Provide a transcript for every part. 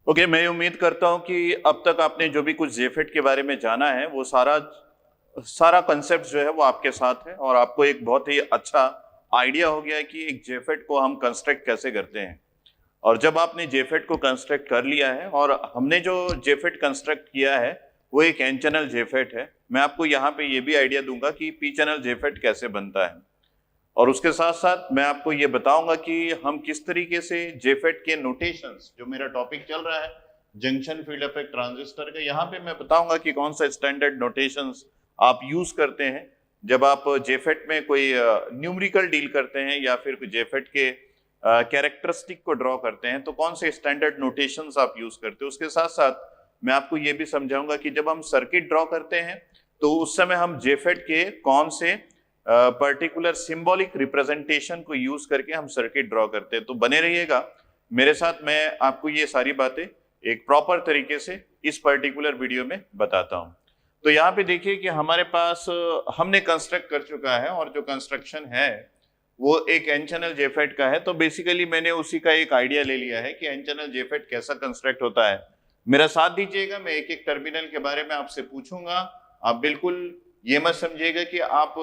Okay, मैं उम्मीद करता हूं कि अब तक आपने जो भी कुछ जेफेट के बारे में जाना है वो सारा सारा कंसेप्ट जो है वो आपके साथ है और आपको एक बहुत ही अच्छा आइडिया हो गया है कि एक जेफेट को हम कंस्ट्रक्ट कैसे करते हैं। और जब आपने जेफेट को कंस्ट्रक्ट कर लिया है, और हमने जो जेफेट कंस्ट्रक्ट किया है वो एक एन चैनल जेफेट है, मैं आपको यहाँ पे ये भी आइडिया दूंगा कि पी चैनल जेफेट कैसे बनता है। और उसके साथ साथ मैं आपको ये बताऊंगा कि हम किस तरीके से जेफेट के नोटेशंस, जो मेरा टॉपिक चल रहा है जंक्शन फील्ड इफेक्ट ट्रांजिस्टर का, यहाँ पे मैं बताऊंगा कि कौन सा स्टैंडर्ड नोटेशंस आप यूज करते हैं जब आप जेफेट में कोई न्यूमेरिकल डील करते हैं या फिर जेफेट के कैरेक्टरिस्टिक को ड्रॉ करते हैं, तो कौन से स्टैंडर्ड नोटेशंस आप यूज करते हैं। उसके साथ साथ मैं आपको ये भी समझाऊंगा कि जब हम सर्किट ड्रॉ करते हैं तो उस समय हम जेफेट के कौन से पर्टिकुलर सिंबॉलिक रिप्रेजेंटेशन को यूज करके हम सर्किट ड्रॉ करते हैं। तो बने रहिएगा मेरे साथ, मैं आपको ये सारी बातें एक प्रॉपर तरीके से इस पर्टिकुलर वीडियो में बताता हूं। तो यहाँ पे देखिए कि हमारे पास हमने कंस्ट्रक्ट कर चुका है, और जो कंस्ट्रक्शन है वो एक एन चैनल जेफेट का है। तो बेसिकली मैंने उसी का एक आइडिया ले लिया है कि एन चैनल जेफेट कैसा कंस्ट्रक्ट होता है। मेरा साथ दीजिएगा, मैं एक एक टर्मिनल के बारे में आपसे पूछूंगा। आप बिल्कुल ये मत समझिएगा कि आप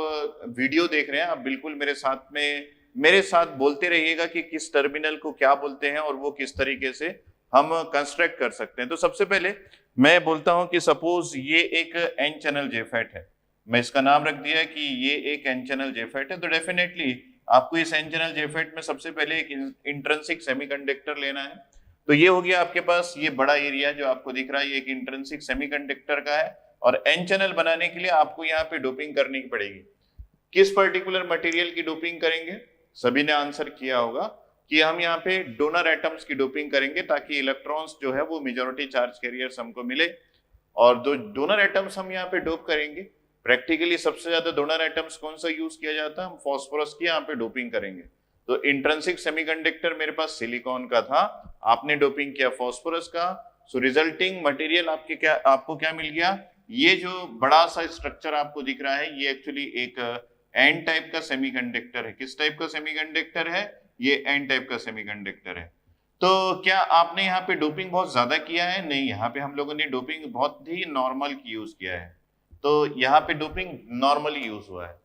वीडियो देख रहे हैं, आप बिल्कुल मेरे साथ बोलते रहिएगा कि किस टर्मिनल को क्या बोलते हैं और वो किस तरीके से हम कंस्ट्रक्ट कर सकते हैं। तो सबसे पहले मैं बोलता हूं कि सपोज ये एक एन चैनल जेफेट है, मैं इसका नाम रख दिया कि ये एक एन चैनल जेफेट है। तो डेफिनेटली आपको इस एन चैनल जेफेट में सबसे पहले एक इंट्रिंसिक सेमीकंडक्टर लेना है। तो ये हो गया आपके पास ये बड़ा एरिया जो आपको दिख रहा है, ये एक इंट्रिंसिक सेमीकंडक्टर का है। और एन चैनल बनाने के लिए आपको यहाँ पे डोपिंग करनी पड़ेगी। किस पर्टिकुलर मटेरियल की डोपिंग करेंगे? सभी ने आंसर किया होगा कि हम यहाँ पे डोनर एटम्स की डोपिंग करेंगे, ताकि इलेक्ट्रॉन्स जो है वो मेजॉरिटी चार्ज कैरियर्स हमको मिले। और जो डोनर एटम्स हम यहाँ पे डोप करेंगे, प्रैक्टिकली सबसे ज्यादा डोनर एटम्स कौन सा यूज किया जाता है? हम फास्फोरस की यहाँ पे डोपिंग करेंगे। तो इंट्रिंसिक सेमीकंडक्टर मेरे पास सिलिकॉन का था, आपने डोपिंग किया फास्फोरस का। सो रिजल्टिंग मटेरियल आपको क्या मिल गया? ये जो बड़ा सा स्ट्रक्चर आपको दिख रहा है, ये एक्चुअली एक एन टाइप का सेमीकंडक्टर है। किस टाइप का सेमीकंडक्टर है? ये एन टाइप का सेमीकंडक्टर है। तो क्या आपने यहाँ पे डोपिंग बहुत ज्यादा किया है? नहीं, यहाँ पे हम लोगों ने डोपिंग बहुत ही नॉर्मल की यूज किया है। तो यहाँ पे डोपिंग नॉर्मली यूज हुआ है।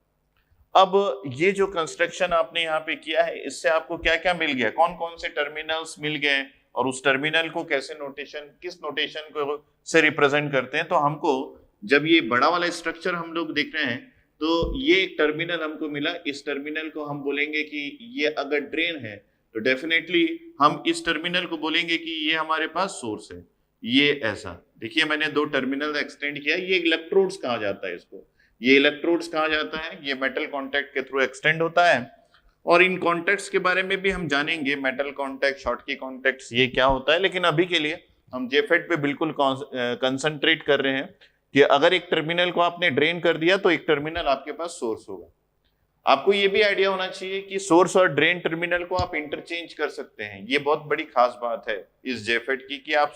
अब ये जो कंस्ट्रक्शन आपने यहाँ पे किया है, इससे आपको क्या क्या मिल गया, कौन कौन से टर्मिनल्स मिल गए, और उस टर्मिनल को कैसे किस नोटेशन को से रिप्रेजेंट करते हैं। तो हमको जब ये बड़ा वाला स्ट्रक्चर हम लोग देख रहे हैं, तो ये एक टर्मिनल हमको मिला। इस टर्मिनल को हम बोलेंगे कि ये अगर ड्रेन है तो डेफिनेटली हम इस टर्मिनल को बोलेंगे कि ये हमारे पास सोर्स है। ये ऐसा देखिए, मैंने दो टर्मिनल एक्सटेंड किया। ये इलेक्ट्रोड्स कहा जाता है इसको, ये इलेक्ट्रोड्स कहा जाता है। ये मेटल कॉन्टैक्ट के थ्रू एक्सटेंड होता है। और इन कॉन्टैक्ट्स के बारे में भी हम जानेंगे, मेटल कॉन्टैक्ट, शॉर्टकी कॉन्टैक्ट्स, ये क्या होता है। लेकिन अभी के लिए हम जेफेट पे बिल्कुल कंसंट्रेट कर रहे हैं कि अगर एक टर्मिनल को आपने ड्रेन कर दिया तो एक टर्मिनल आपके पास सोर्स होगा। आपको ये भी आइडिया होना चाहिए कि सोर्स और ड्रेन टर्मिनल को आप इंटरचेंज कर सकते हैं। ये बहुत बड़ी खास बात है इस जेफेट की कि आप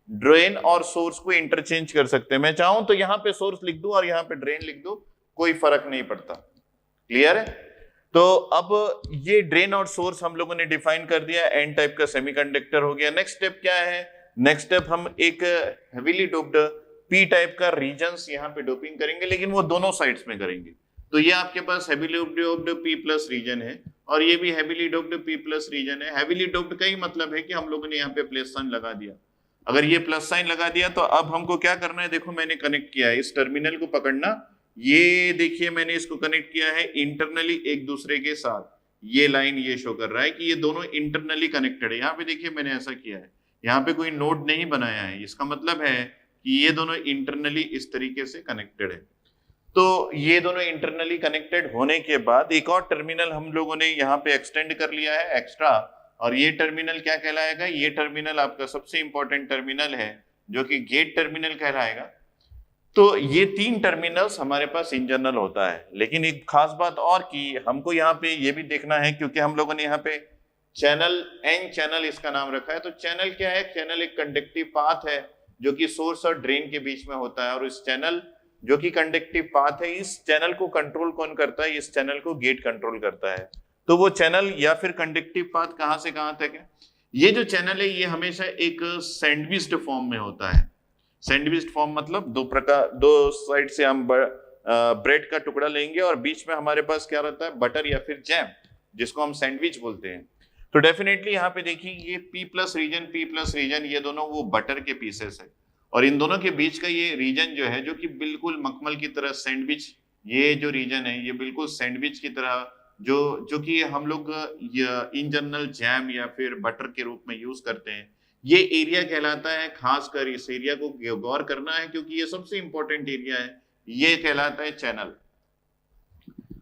ड्रेन और सोर्स को इंटरचेंज कर सकते हैं। मैं चाहूं तो यहाँ पे सोर्स लिख दूं और यहाँ पे ड्रेन लिख दूं, कोई फर्क नहीं पड़ता। क्लियर है? तो अब ये ड्रेन और सोर्स हम लोगों ने डिफाइन कर दिया, एन टाइप का सेमीकंडक्टर हो गया। नेक्स्ट स्टेप क्या है? नेक्स्ट स्टेप हम एक हेवीली डोप्ड पी टाइप का रीजन्स यहाँ पे डोपिंग करेंगे, लेकिन वो दोनों साइड्स में करेंगे। तो ये आपके पास heavily doped P plus region है, और ये भी heavily doped P plus region है। हेवीली डोप्ड का ही मतलब है कि हम लोगों ने यहाँ पे प्लस साइन लगा दिया। अगर ये प्लस साइन लगा दिया तो अब हमको क्या करना है? देखो मैंने कनेक्ट किया है, इस टर्मिनल को पकड़ना। ये देखिए मैंने इसको कनेक्ट किया है इंटरनली एक दूसरे के साथ। ये लाइन ये शो कर रहा है कि ये दोनों इंटरनली कनेक्टेड है। यहाँ पे देखिए मैंने ऐसा किया है, यहाँ पे कोई नोड नहीं बनाया है। इसका मतलब है कि ये दोनों इंटरनली इस तरीके से कनेक्टेड है। तो ये दोनों इंटरनली कनेक्टेड होने के बाद एक और टर्मिनल हम लोगों ने यहाँ पे एक्सटेंड कर लिया है एक्स्ट्रा, और ये टर्मिनल क्या कहलाएगा? ये टर्मिनल आपका सबसे इंपॉर्टेंट टर्मिनल है, जो कि गेट टर्मिनल कहलाएगा। तो ये तीन टर्मिनल्स हमारे पास इन जनरल होता है। लेकिन एक खास बात और कि हमको यहाँ पे ये भी देखना है, क्योंकि हम लोगों ने यहाँ पे चैनल, एन चैनल इसका नाम रखा है। तो चैनल क्या है? चैनल एक कंडक्टिव पाथ है जो कि सोर्स और ड्रेन के बीच में होता है। और इस चैनल जो कि कंडक्टिव पाथ है, इस चैनल को कंट्रोल कौन करता है? इस चैनल को गेट कंट्रोल करता है। तो वो चैनल या फिर कंडक्टिव पाथ कहां से कहां तक है? ये जो चैनल है ये हमेशा एक सैंडविच्ड फॉर्म में होता है। सैंडविच्ड फॉर्म मतलब दो साइड से हम ब्रेड का टुकड़ा लेंगे और बीच में हमारे पास क्या रहता है, बटर या फिर जैम, जिसको हम सैंडविच बोलते हैं। तो डेफिनेटली यहाँ पे देखिए ये P प्लस रीजन ये दोनों वो बटर के पीसेस है, और इन दोनों के बीच का ये रीजन जो है, जो कि बिल्कुल मखमल की तरह सैंडविच, ये जो रीजन है ये बिल्कुल सैंडविच की तरह, जो कि हम लोग इन जनरल जैम या फिर बटर के रूप में यूज करते हैं, ये एरिया कहलाता है। खासकर इस एरिया को गौर करना है क्योंकि ये सबसे इंपॉर्टेंट एरिया है, ये कहलाता है चैनल।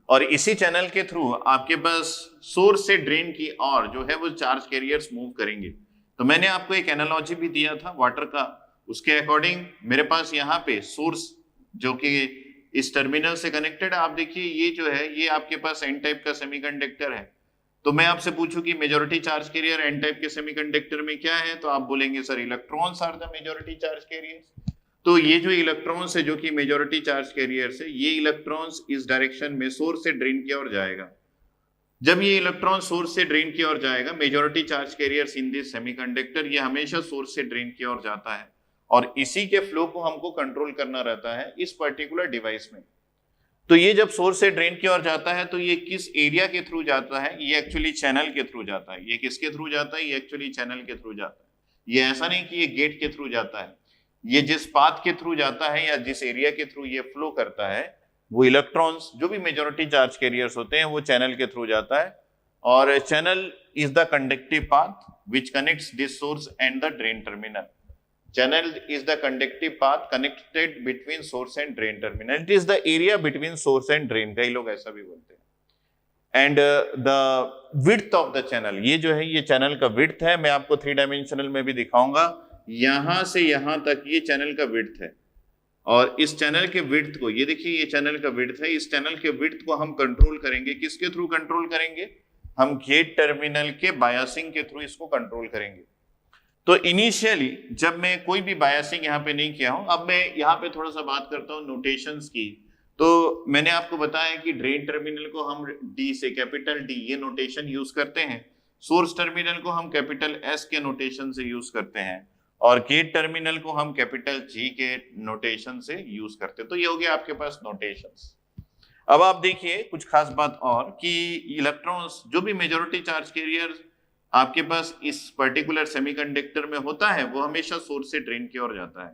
और इसी चैनल के थ्रू आपके पास सोर्स से ड्रेन की ओर जो है वो चार्ज कैरियर्स मूव करेंगे। तो मैंने आपको एक एनालॉजी भी दिया था वाटर का, उसके अकॉर्डिंग मेरे पास यहाँ पे सोर्स जो कि इस टर्मिनल से कनेक्टेड है, आप देखिए ये जो है ये आपके पास एन टाइप का सेमीकंडक्टर है। तो मैं आपसे पूछूं कि majority charge carrier N type के सेमीकंडक्टर में क्या है, तो आप बोलेंगे sir electrons are the majority charge carriers. तो ये जो इलेक्ट्रॉन्स है जो कि मेजॉरिटी चार्ज कैरियर्स है, ये इलेक्ट्रॉन्स इस डायरेक्शन में सोर्स से ड्रेन की ओर जाएगा। जब ये इलेक्ट्रॉन सोर्स से ड्रेन की ओर जाएगा, majority charge carriers in this semiconductor, ये हमेशा सोर्स से ड्रेन की ओर जाता है, और इसी के फ्लो को हमको कंट्रोल करना रहता है इस पर्टिकुलर डिवाइस में। तो ये जब सोर्स से ड्रेन की ओर जाता है तो ये किस एरिया के थ्रू जाता है, ये एक्चुअली चैनल के थ्रू जाता है। ये किसके थ्रू जाता है, ये एक्चुअली चैनल के थ्रू जाता है। ये ऐसा नहीं कि ये गेट के थ्रू जाता है, ये जिस पाथ के थ्रू जाता है या जिस एरिया के थ्रू ये फ्लो करता है, वो इलेक्ट्रॉन्स जो भी मेजॉरिटी चार्ज कैरियर्स होते हैं वो चैनल के थ्रू जाता है। और channel is the conductive path which connects this source and the drain terminal. Channel is the conductive path connected between source and drain terminal. It is the area between source and drain. कई लोग ऐसा भी बोलते हैं। And the width of the channel, ये जो है ये चैनल का width है। मैं आपको 3 डायमेंशनल में भी दिखाऊंगा। यहां से यहां तक ये चैनल का width है, और इस चैनल के width को, ये देखिए ये चैनल का width है, इस चैनल के width को हम कंट्रोल करेंगे। किसके थ्रू कंट्रोल करेंगे, हम गेट टर्मिनल के बायसिंग के थ्रू इसको कंट्रोल करेंगे। तो इनिशियली जब मैं कोई भी बायसिंग यहाँ पे नहीं किया हूं, अब मैं यहाँ पे थोड़ा सा बात करता हूँ नोटेशंस की। तो मैंने आपको बताया कि ड्रेन टर्मिनल को हम डी से, कैपिटल डी ये नोटेशन यूज करते हैं, सोर्स टर्मिनल को हम कैपिटल एस के नोटेशन से यूज करते हैं, और गेट टर्मिनल को हम कैपिटल जी के नोटेशन से यूज करते हैं। तो ये हो गया आपके पास नोटेशंस। अब आप देखिए कुछ खास बात और, कि इलेक्ट्रॉन्स जो भी मेजॉरिटी चार्ज कैरियर आपके पास इस पर्टिकुलर सेमीकंडक्टर में होता है, वो हमेशा सोर्स से ड्रेन की ओर जाता है।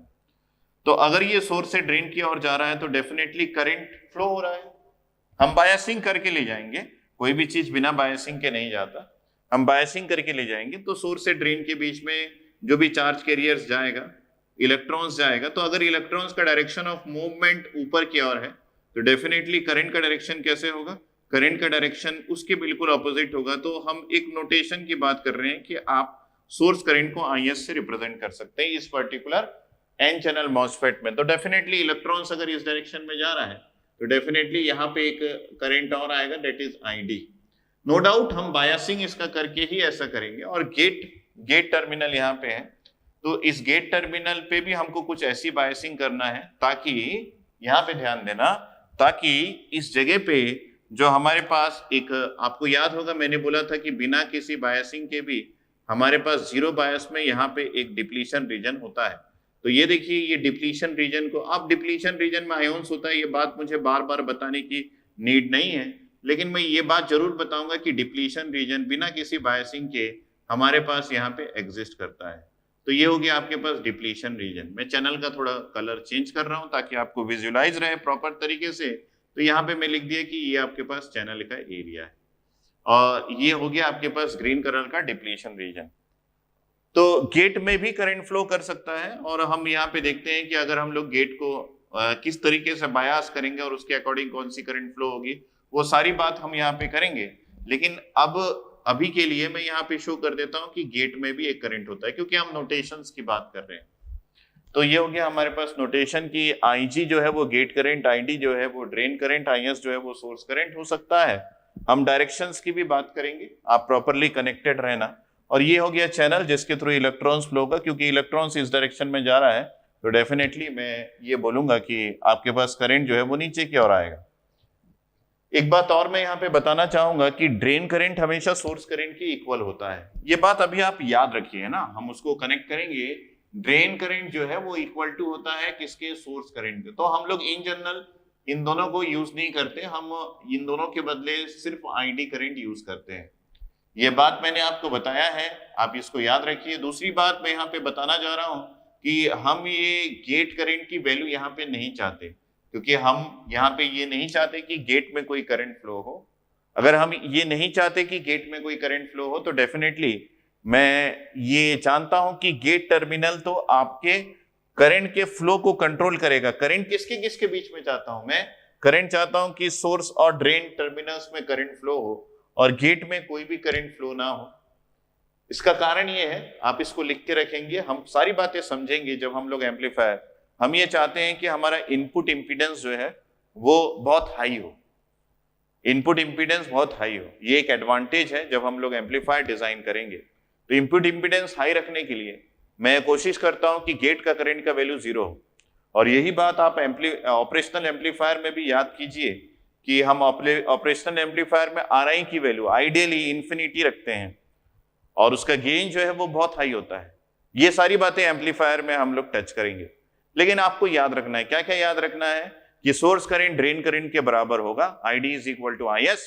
तो अगर ये सोर्स से ड्रेन की ओर जा रहा है तो डेफिनेटली करंट फ्लो हो रहा है। हम बायसिंग करके ले जाएंगे, कोई भी चीज बिना बायसिंग के नहीं जाता, हम बायसिंग करके ले जाएंगे। तो सोर्स से ड्रेन के बीच में जो भी चार्ज कैरियर्स जाएगा, इलेक्ट्रॉन्स जाएगा, तो अगर इलेक्ट्रॉन्स का डायरेक्शन ऑफ मूवमेंट ऊपर की ओर है तो डेफिनेटली करंट का डायरेक्शन कैसे होगा, करंट का डायरेक्शन उसके बिल्कुल ऑपोजिट होगा। तो हम एक नोटेशन की बात कर रहे हैं कि आप सोर्स करंट को IS से रिप्रेजेंट कर सकते हैं इस पर्टिकुलर एन चैनल मॉसफेट में। तो डेफिनेटली इलेक्ट्रॉन्स अगर इस डायरेक्शन में जा रहा है तो डेफिनेटली यहाँ पे एक करंट और आएगा, that is ID। No doubt हम बायसिंग इसका करके ही ऐसा करेंगे। और गेट टर्मिनल यहाँ पे है, तो इस गेट टर्मिनल पे भी हमको कुछ ऐसी बायसिंग करना है ताकि, यहाँ पे ध्यान देना, ताकि इस जगह पे जो हमारे पास एक, आपको याद होगा मैंने बोला था कि बिना किसी बायसिंग के भी हमारे पास जीरो बायस में यहाँ पे एक डिप्लीशन रीजन होता है। तो ये देखिए ये डिप्लीशन रीजन को, अब डिप्लीशन रीजन में आयोन्स होता है, ये बात मुझे बार बार बताने की नीड नहीं है, लेकिन मैं ये बात जरूर बताऊंगा कि डिप्लीशन रीजन बिना किसी बायसिंग के हमारे पास यहाँ पे एग्जिस्ट करता है। तो ये हो गया आपके पास डिप्लीशन रीजन। मैं चैनल का थोड़ा कलर चेंज कर रहा हूँ ताकि आपको विजुअलाइज रहे प्रॉपर तरीके से। तो यहाँ पे मैं लिख दिया कि ये आपके पास चैनल का एरिया है, और ये हो गया आपके पास ग्रीन कलर का डिप्लीशन रीजन। तो गेट में भी करंट फ्लो कर सकता है, और हम यहाँ पे देखते हैं कि अगर हम लोग गेट को किस तरीके से बायास करेंगे और उसके अकॉर्डिंग कौन सी करंट फ्लो होगी, वो सारी बात हम यहाँ पे करेंगे। लेकिन अब अभी के लिए मैं यहाँ पे शो कर देता हूँ कि गेट में भी एक करंट होता है, क्योंकि हम नोटेशंस की बात कर रहे हैं। तो ये हो गया हमारे पास नोटेशन की IG जो है वो गेट करंट, ID जो है वो ड्रेन करंट, IS जो है वो सोर्स करंट हो सकता है। हम डायरेक्शंस की भी बात करेंगे, आप प्रॉपरली कनेक्टेड रहना। और ये हो गया चैनल जिसके थ्रू इलेक्ट्रॉन्स फ्लो होगा, क्योंकि इलेक्ट्रॉन्स इस डायरेक्शन में जा रहा है तो डेफिनेटली मैं ये बोलूंगा कि आपके पास करंट जो है वो नीचे की ओर आएगा। एक बात और मैं यहाँ पे बताना चाहूंगा कि ड्रेन करंट हमेशा सोर्स करंट के इक्वल होता है। ये बात अभी आप याद रखिए ना, हम उसको कनेक्ट करेंगे। ड्रेन करंट जो है वो इक्वल टू होता है किसके, सोर्स करंट के। तो हम लोग इन जनरल इन दोनों को यूज नहीं करते, हम इन दोनों के बदले सिर्फ आईडी करंट यूज करते हैं। ये बात मैंने आपको बताया है, आप इसको याद रखिए। दूसरी बात मैं यहाँ पे बताना जा रहा हूँ कि हम ये गेट करंट की वैल्यू यहाँ पे नहीं चाहते, क्योंकि हम यहाँ पे ये नहीं चाहते कि गेट में कोई करंट फ्लो हो। अगर हम ये नहीं चाहते कि गेट में कोई करंट फ्लो हो तो डेफिनेटली मैं ये जानता हूं कि गेट टर्मिनल तो आपके करंट के फ्लो को कंट्रोल करेगा। करंट किसके किसके बीच में चाहता हूं मैं, करंट चाहता हूं कि सोर्स और ड्रेन टर्मिनल्स में करंट फ्लो हो और गेट में कोई भी करंट फ्लो ना हो। इसका कारण ये है, आप इसको लिख के रखेंगे, हम सारी बातें समझेंगे जब हम लोग एम्पलीफायर, हम ये चाहते हैं कि हमारा इनपुट इंपीडेंस जो है वो बहुत हाई हो, इनपुट इंपीडेंस बहुत हाई हो। ये एक एडवांटेज है जब हम लोग एम्पलीफायर डिजाइन करेंगे। तो इनपुट इंपीडेंस हाई रखने के लिए मैं कोशिश करता हूं कि गेट का करंट का वैल्यू 0 हो। और यही बात आप ऑपरेशनल एम्पलीफायर में भी याद कीजिए कि हम ऑपरेशनल एम्पलीफायर में आरआई की वैल्यू आइडियली इंफिनिटी रखते हैं और उसका गेन जो है वो बहुत हाई होता है। ये सारी बातें एम्पलीफायर में हम लोग टच करेंगे। लेकिन आपको याद रखना है, क्या क्या याद रखना है कि सोर्स करंट ड्रेन करंट के बराबर होगा, ID is equal to IS,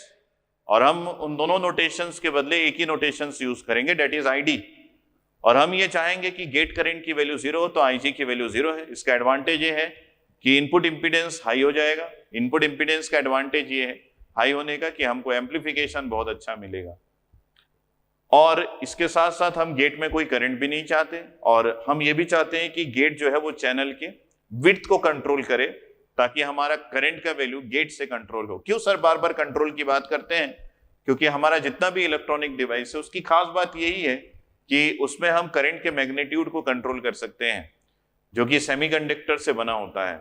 और हम उन दोनों नोटेशंस के बदले एक ही नोटेशंस यूज करेंगे, डेट इज ID। और हम ये चाहेंगे कि गेट करंट की वैल्यू 0 हो तो IG की वैल्यू 0 है। इसका एडवांटेज ये है कि इनपुट इंपीडेंस हाई हो जाएगा। इनपुट इंपीडेंस का एडवांटेज ये है हाई होने का कि हमको एम्पलीफिकेशन बहुत अच्छा मिलेगा। और इसके साथ साथ हम गेट में कोई करंट भी नहीं चाहते, और हम ये भी चाहते हैं कि गेट जो है वो चैनल के विड्थ को कंट्रोल करे ताकि हमारा करंट का वैल्यू गेट से कंट्रोल हो। क्यों सर बार बार कंट्रोल की बात करते हैं, क्योंकि हमारा जितना भी इलेक्ट्रॉनिक डिवाइस है उसकी खास बात यही है कि उसमें हम करंट के मैग्नीट्यूड को कंट्रोल कर सकते हैं, जो कि सेमीकंडक्टर से बना होता है।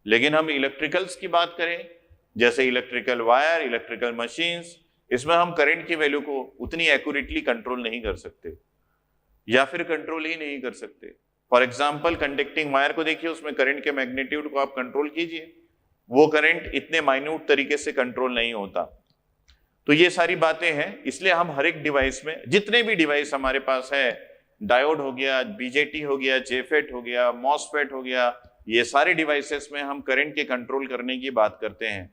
लेकिन हम इलेक्ट्रिकल्स की बात करें, जैसे इलेक्ट्रिकल वायर, इलेक्ट्रिकल मशीन्स, इसमें हम करंट की वैल्यू को उतनी एक्यूरेटली कंट्रोल नहीं कर सकते या फिर कंट्रोल ही नहीं कर सकते। फॉर एग्जाम्पल कंडक्टिंग वायर को देखिए, उसमें करंट के मैग्नीट्यूड को आप कंट्रोल कीजिए, वो करंट इतने माइन्यूट तरीके से कंट्रोल नहीं होता। तो ये सारी बातें हैं, इसलिए हम हर एक डिवाइस में, जितने भी डिवाइस हमारे पास है, डायोड हो गया, बीजेटी हो गया, जेफेट हो गया, मॉसफेट हो गया, ये सारे डिवाइसेस में हम करंट के कंट्रोल करने की बात करते हैं।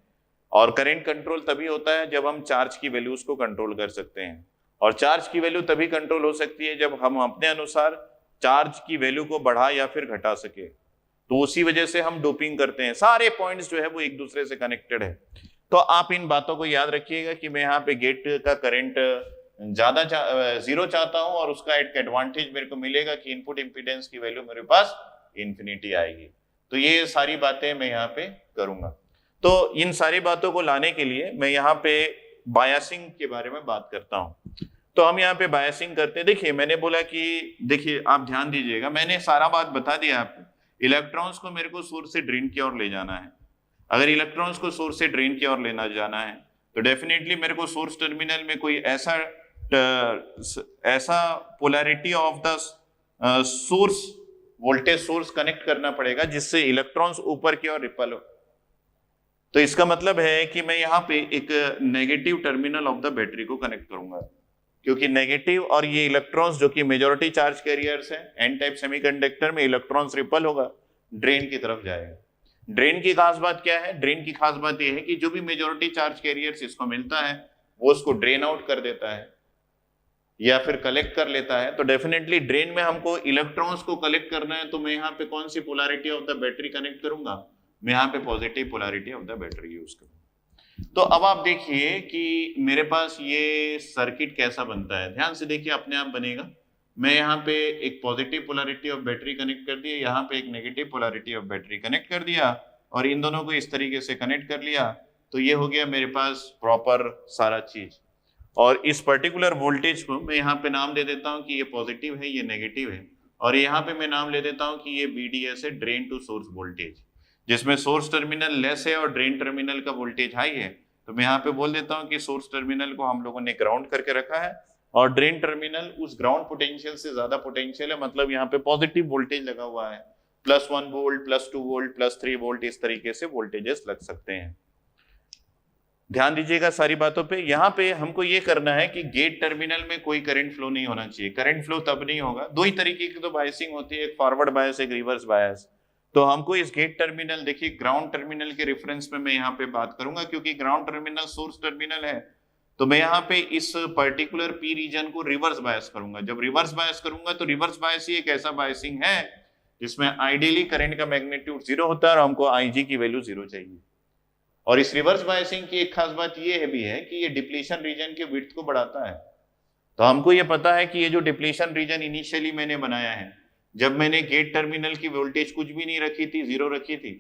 और करंट कंट्रोल तभी होता है जब हम चार्ज की वैल्यूज को कंट्रोल कर सकते हैं, और चार्ज की वैल्यू तभी कंट्रोल हो सकती है जब हम अपने अनुसार चार्ज की वैल्यू को बढ़ा या फिर घटा सके। तो उसी वजह से हम डोपिंग करते हैं। सारे पॉइंट्स जो है वो एक दूसरे से कनेक्टेड है। तो आप इन बातों को याद रखिएगा कि मैं यहाँ पे गेट का करंट ज्यादा 0 चाहता हूं, और उसका एक एडवांटेज मेरे को मिलेगा कि इनपुट इंपीडेंस की वैल्यू मेरे पास इंफिनिटी आएगी। तो ये सारी बातें मैं यहाँ पे करूंगा। तो इन सारी बातों को लाने के लिए मैं यहाँ पे बायसिंग के बारे में बात करता हूँ। तो हम यहाँ पे बायसिंग करते हैं। देखिए मैंने बोला कि, देखिए आप ध्यान दीजिएगा, मैंने सारा बात बता दिया आपको। इलेक्ट्रॉन्स को मेरे को सोर्स से ड्रेन की ओर ले जाना है। अगर इलेक्ट्रॉन्स को सोर्स से ड्रेन की ओर लेना जाना है तो डेफिनेटली मेरे को सोर्स टर्मिनल में कोई ऐसा polarity of the source, voltage source connect करना पड़ेगा जिससे इलेक्ट्रॉन्स ऊपर की ओर रिपल हो। तो इसका मतलब है कि मैं यहाँ पे एक negative terminal of the battery को कनेक्ट करूंगा, क्योंकि नेगेटिव और ये इलेक्ट्रॉन्स जो कि मेजॉरिटी चार्ज कैरियर्स हैं, एन टाइप सेमीकंडक्टर में इलेक्ट्रॉन्स रिपल होगा, ड्रेन की तरफ जाएगा। ड्रेन की खास बात क्या है? ड्रेन की खास बात यह है कि जो भी मेजॉरिटी चार्ज कैरियर्स इसको मिलता है वो उसको ड्रेन आउट कर देता है या फिर कलेक्ट कर लेता है। तो डेफिनेटली ड्रेन में हमको इलेक्ट्रॉन्स को कलेक्ट करना है, तो मैं यहाँ पे कौन सी polarity of the battery connect करूंगा? मैं यहाँ पे positive polarity of the battery use करूंगा। तो अब आप देखिए कि मेरे पास ये सर्किट कैसा बनता है, ध्यान से देखिए, अपने आप बनेगा। मैं यहाँ पे एक positive polarity of battery connect कर दिया, यहाँ पे एक negative polarity of battery connect कर दिया, और इन दोनों को इस तरीके से कनेक्ट कर लिया। तो ये हो गया मेरे पास प्रॉपर सारा चीज। और इस पर्टिकुलर वोल्टेज को मैं यहाँ पे नाम दे देता हूँ कि ये पॉजिटिव है, ये नेगेटिव है, और यहाँ पे मैं नाम ले देता हूँ कि ये BDS है, ड्रेन टू सोर्स वोल्टेज, जिसमें सोर्स टर्मिनल लेस है और ड्रेन टर्मिनल का वोल्टेज हाई है। तो मैं यहाँ पे बोल देता हूँ कि सोर्स टर्मिनल को हम लोगों ने ग्राउंड करके रखा है और ड्रेन टर्मिनल उस ग्राउंड पोटेंशियल से ज्यादा पोटेंशियल है, मतलब यहाँ पे पॉजिटिव वोल्टेज लगा हुआ है। +1 वोल्ट, +2 वोल्ट, +3 वोल्ट, इस तरीके से वोल्टेजेस लग सकते हैं। ध्यान दीजिएगा सारी बातों पे। यहाँ पे हमको ये करना है कि गेट टर्मिनल में कोई करंट फ्लो नहीं होना चाहिए। करंट फ्लो तब नहीं होगा, दो ही तरीके की तो बायसिंग होती है, एक फॉरवर्ड बायस, एक रिवर्स बायस। तो हमको इस गेट टर्मिनल, देखिए ग्राउंड टर्मिनल के रेफरेंस में मैं यहाँ पे बात करूंगा, क्योंकि ग्राउंड टर्मिनल सोर्स टर्मिनल है। तो मैं यहाँ पे इस पर्टिकुलर पी रीजन को रिवर्स बायस करूंगा। जब रिवर्स बायस करूंगा तो रिवर्स बायस ही एक ऐसा बायसिंग है जिसमें आइडियली करंट का मैग्नीट्यूड 0 होता है और हमको आईजी की वैल्यू 0 चाहिए। और इस रिवर्स बायसिंग की एक खास बात ये भी है कि ये डिप्लीशन रीजन के विड्थ को बढ़ाता है। तो हमको ये पता है कि ये जो डिप्लीशन रीजन इनिशियली मैंने बनाया है, जब मैंने गेट टर्मिनल की वोल्टेज कुछ भी नहीं रखी थी, 0 रखी थी,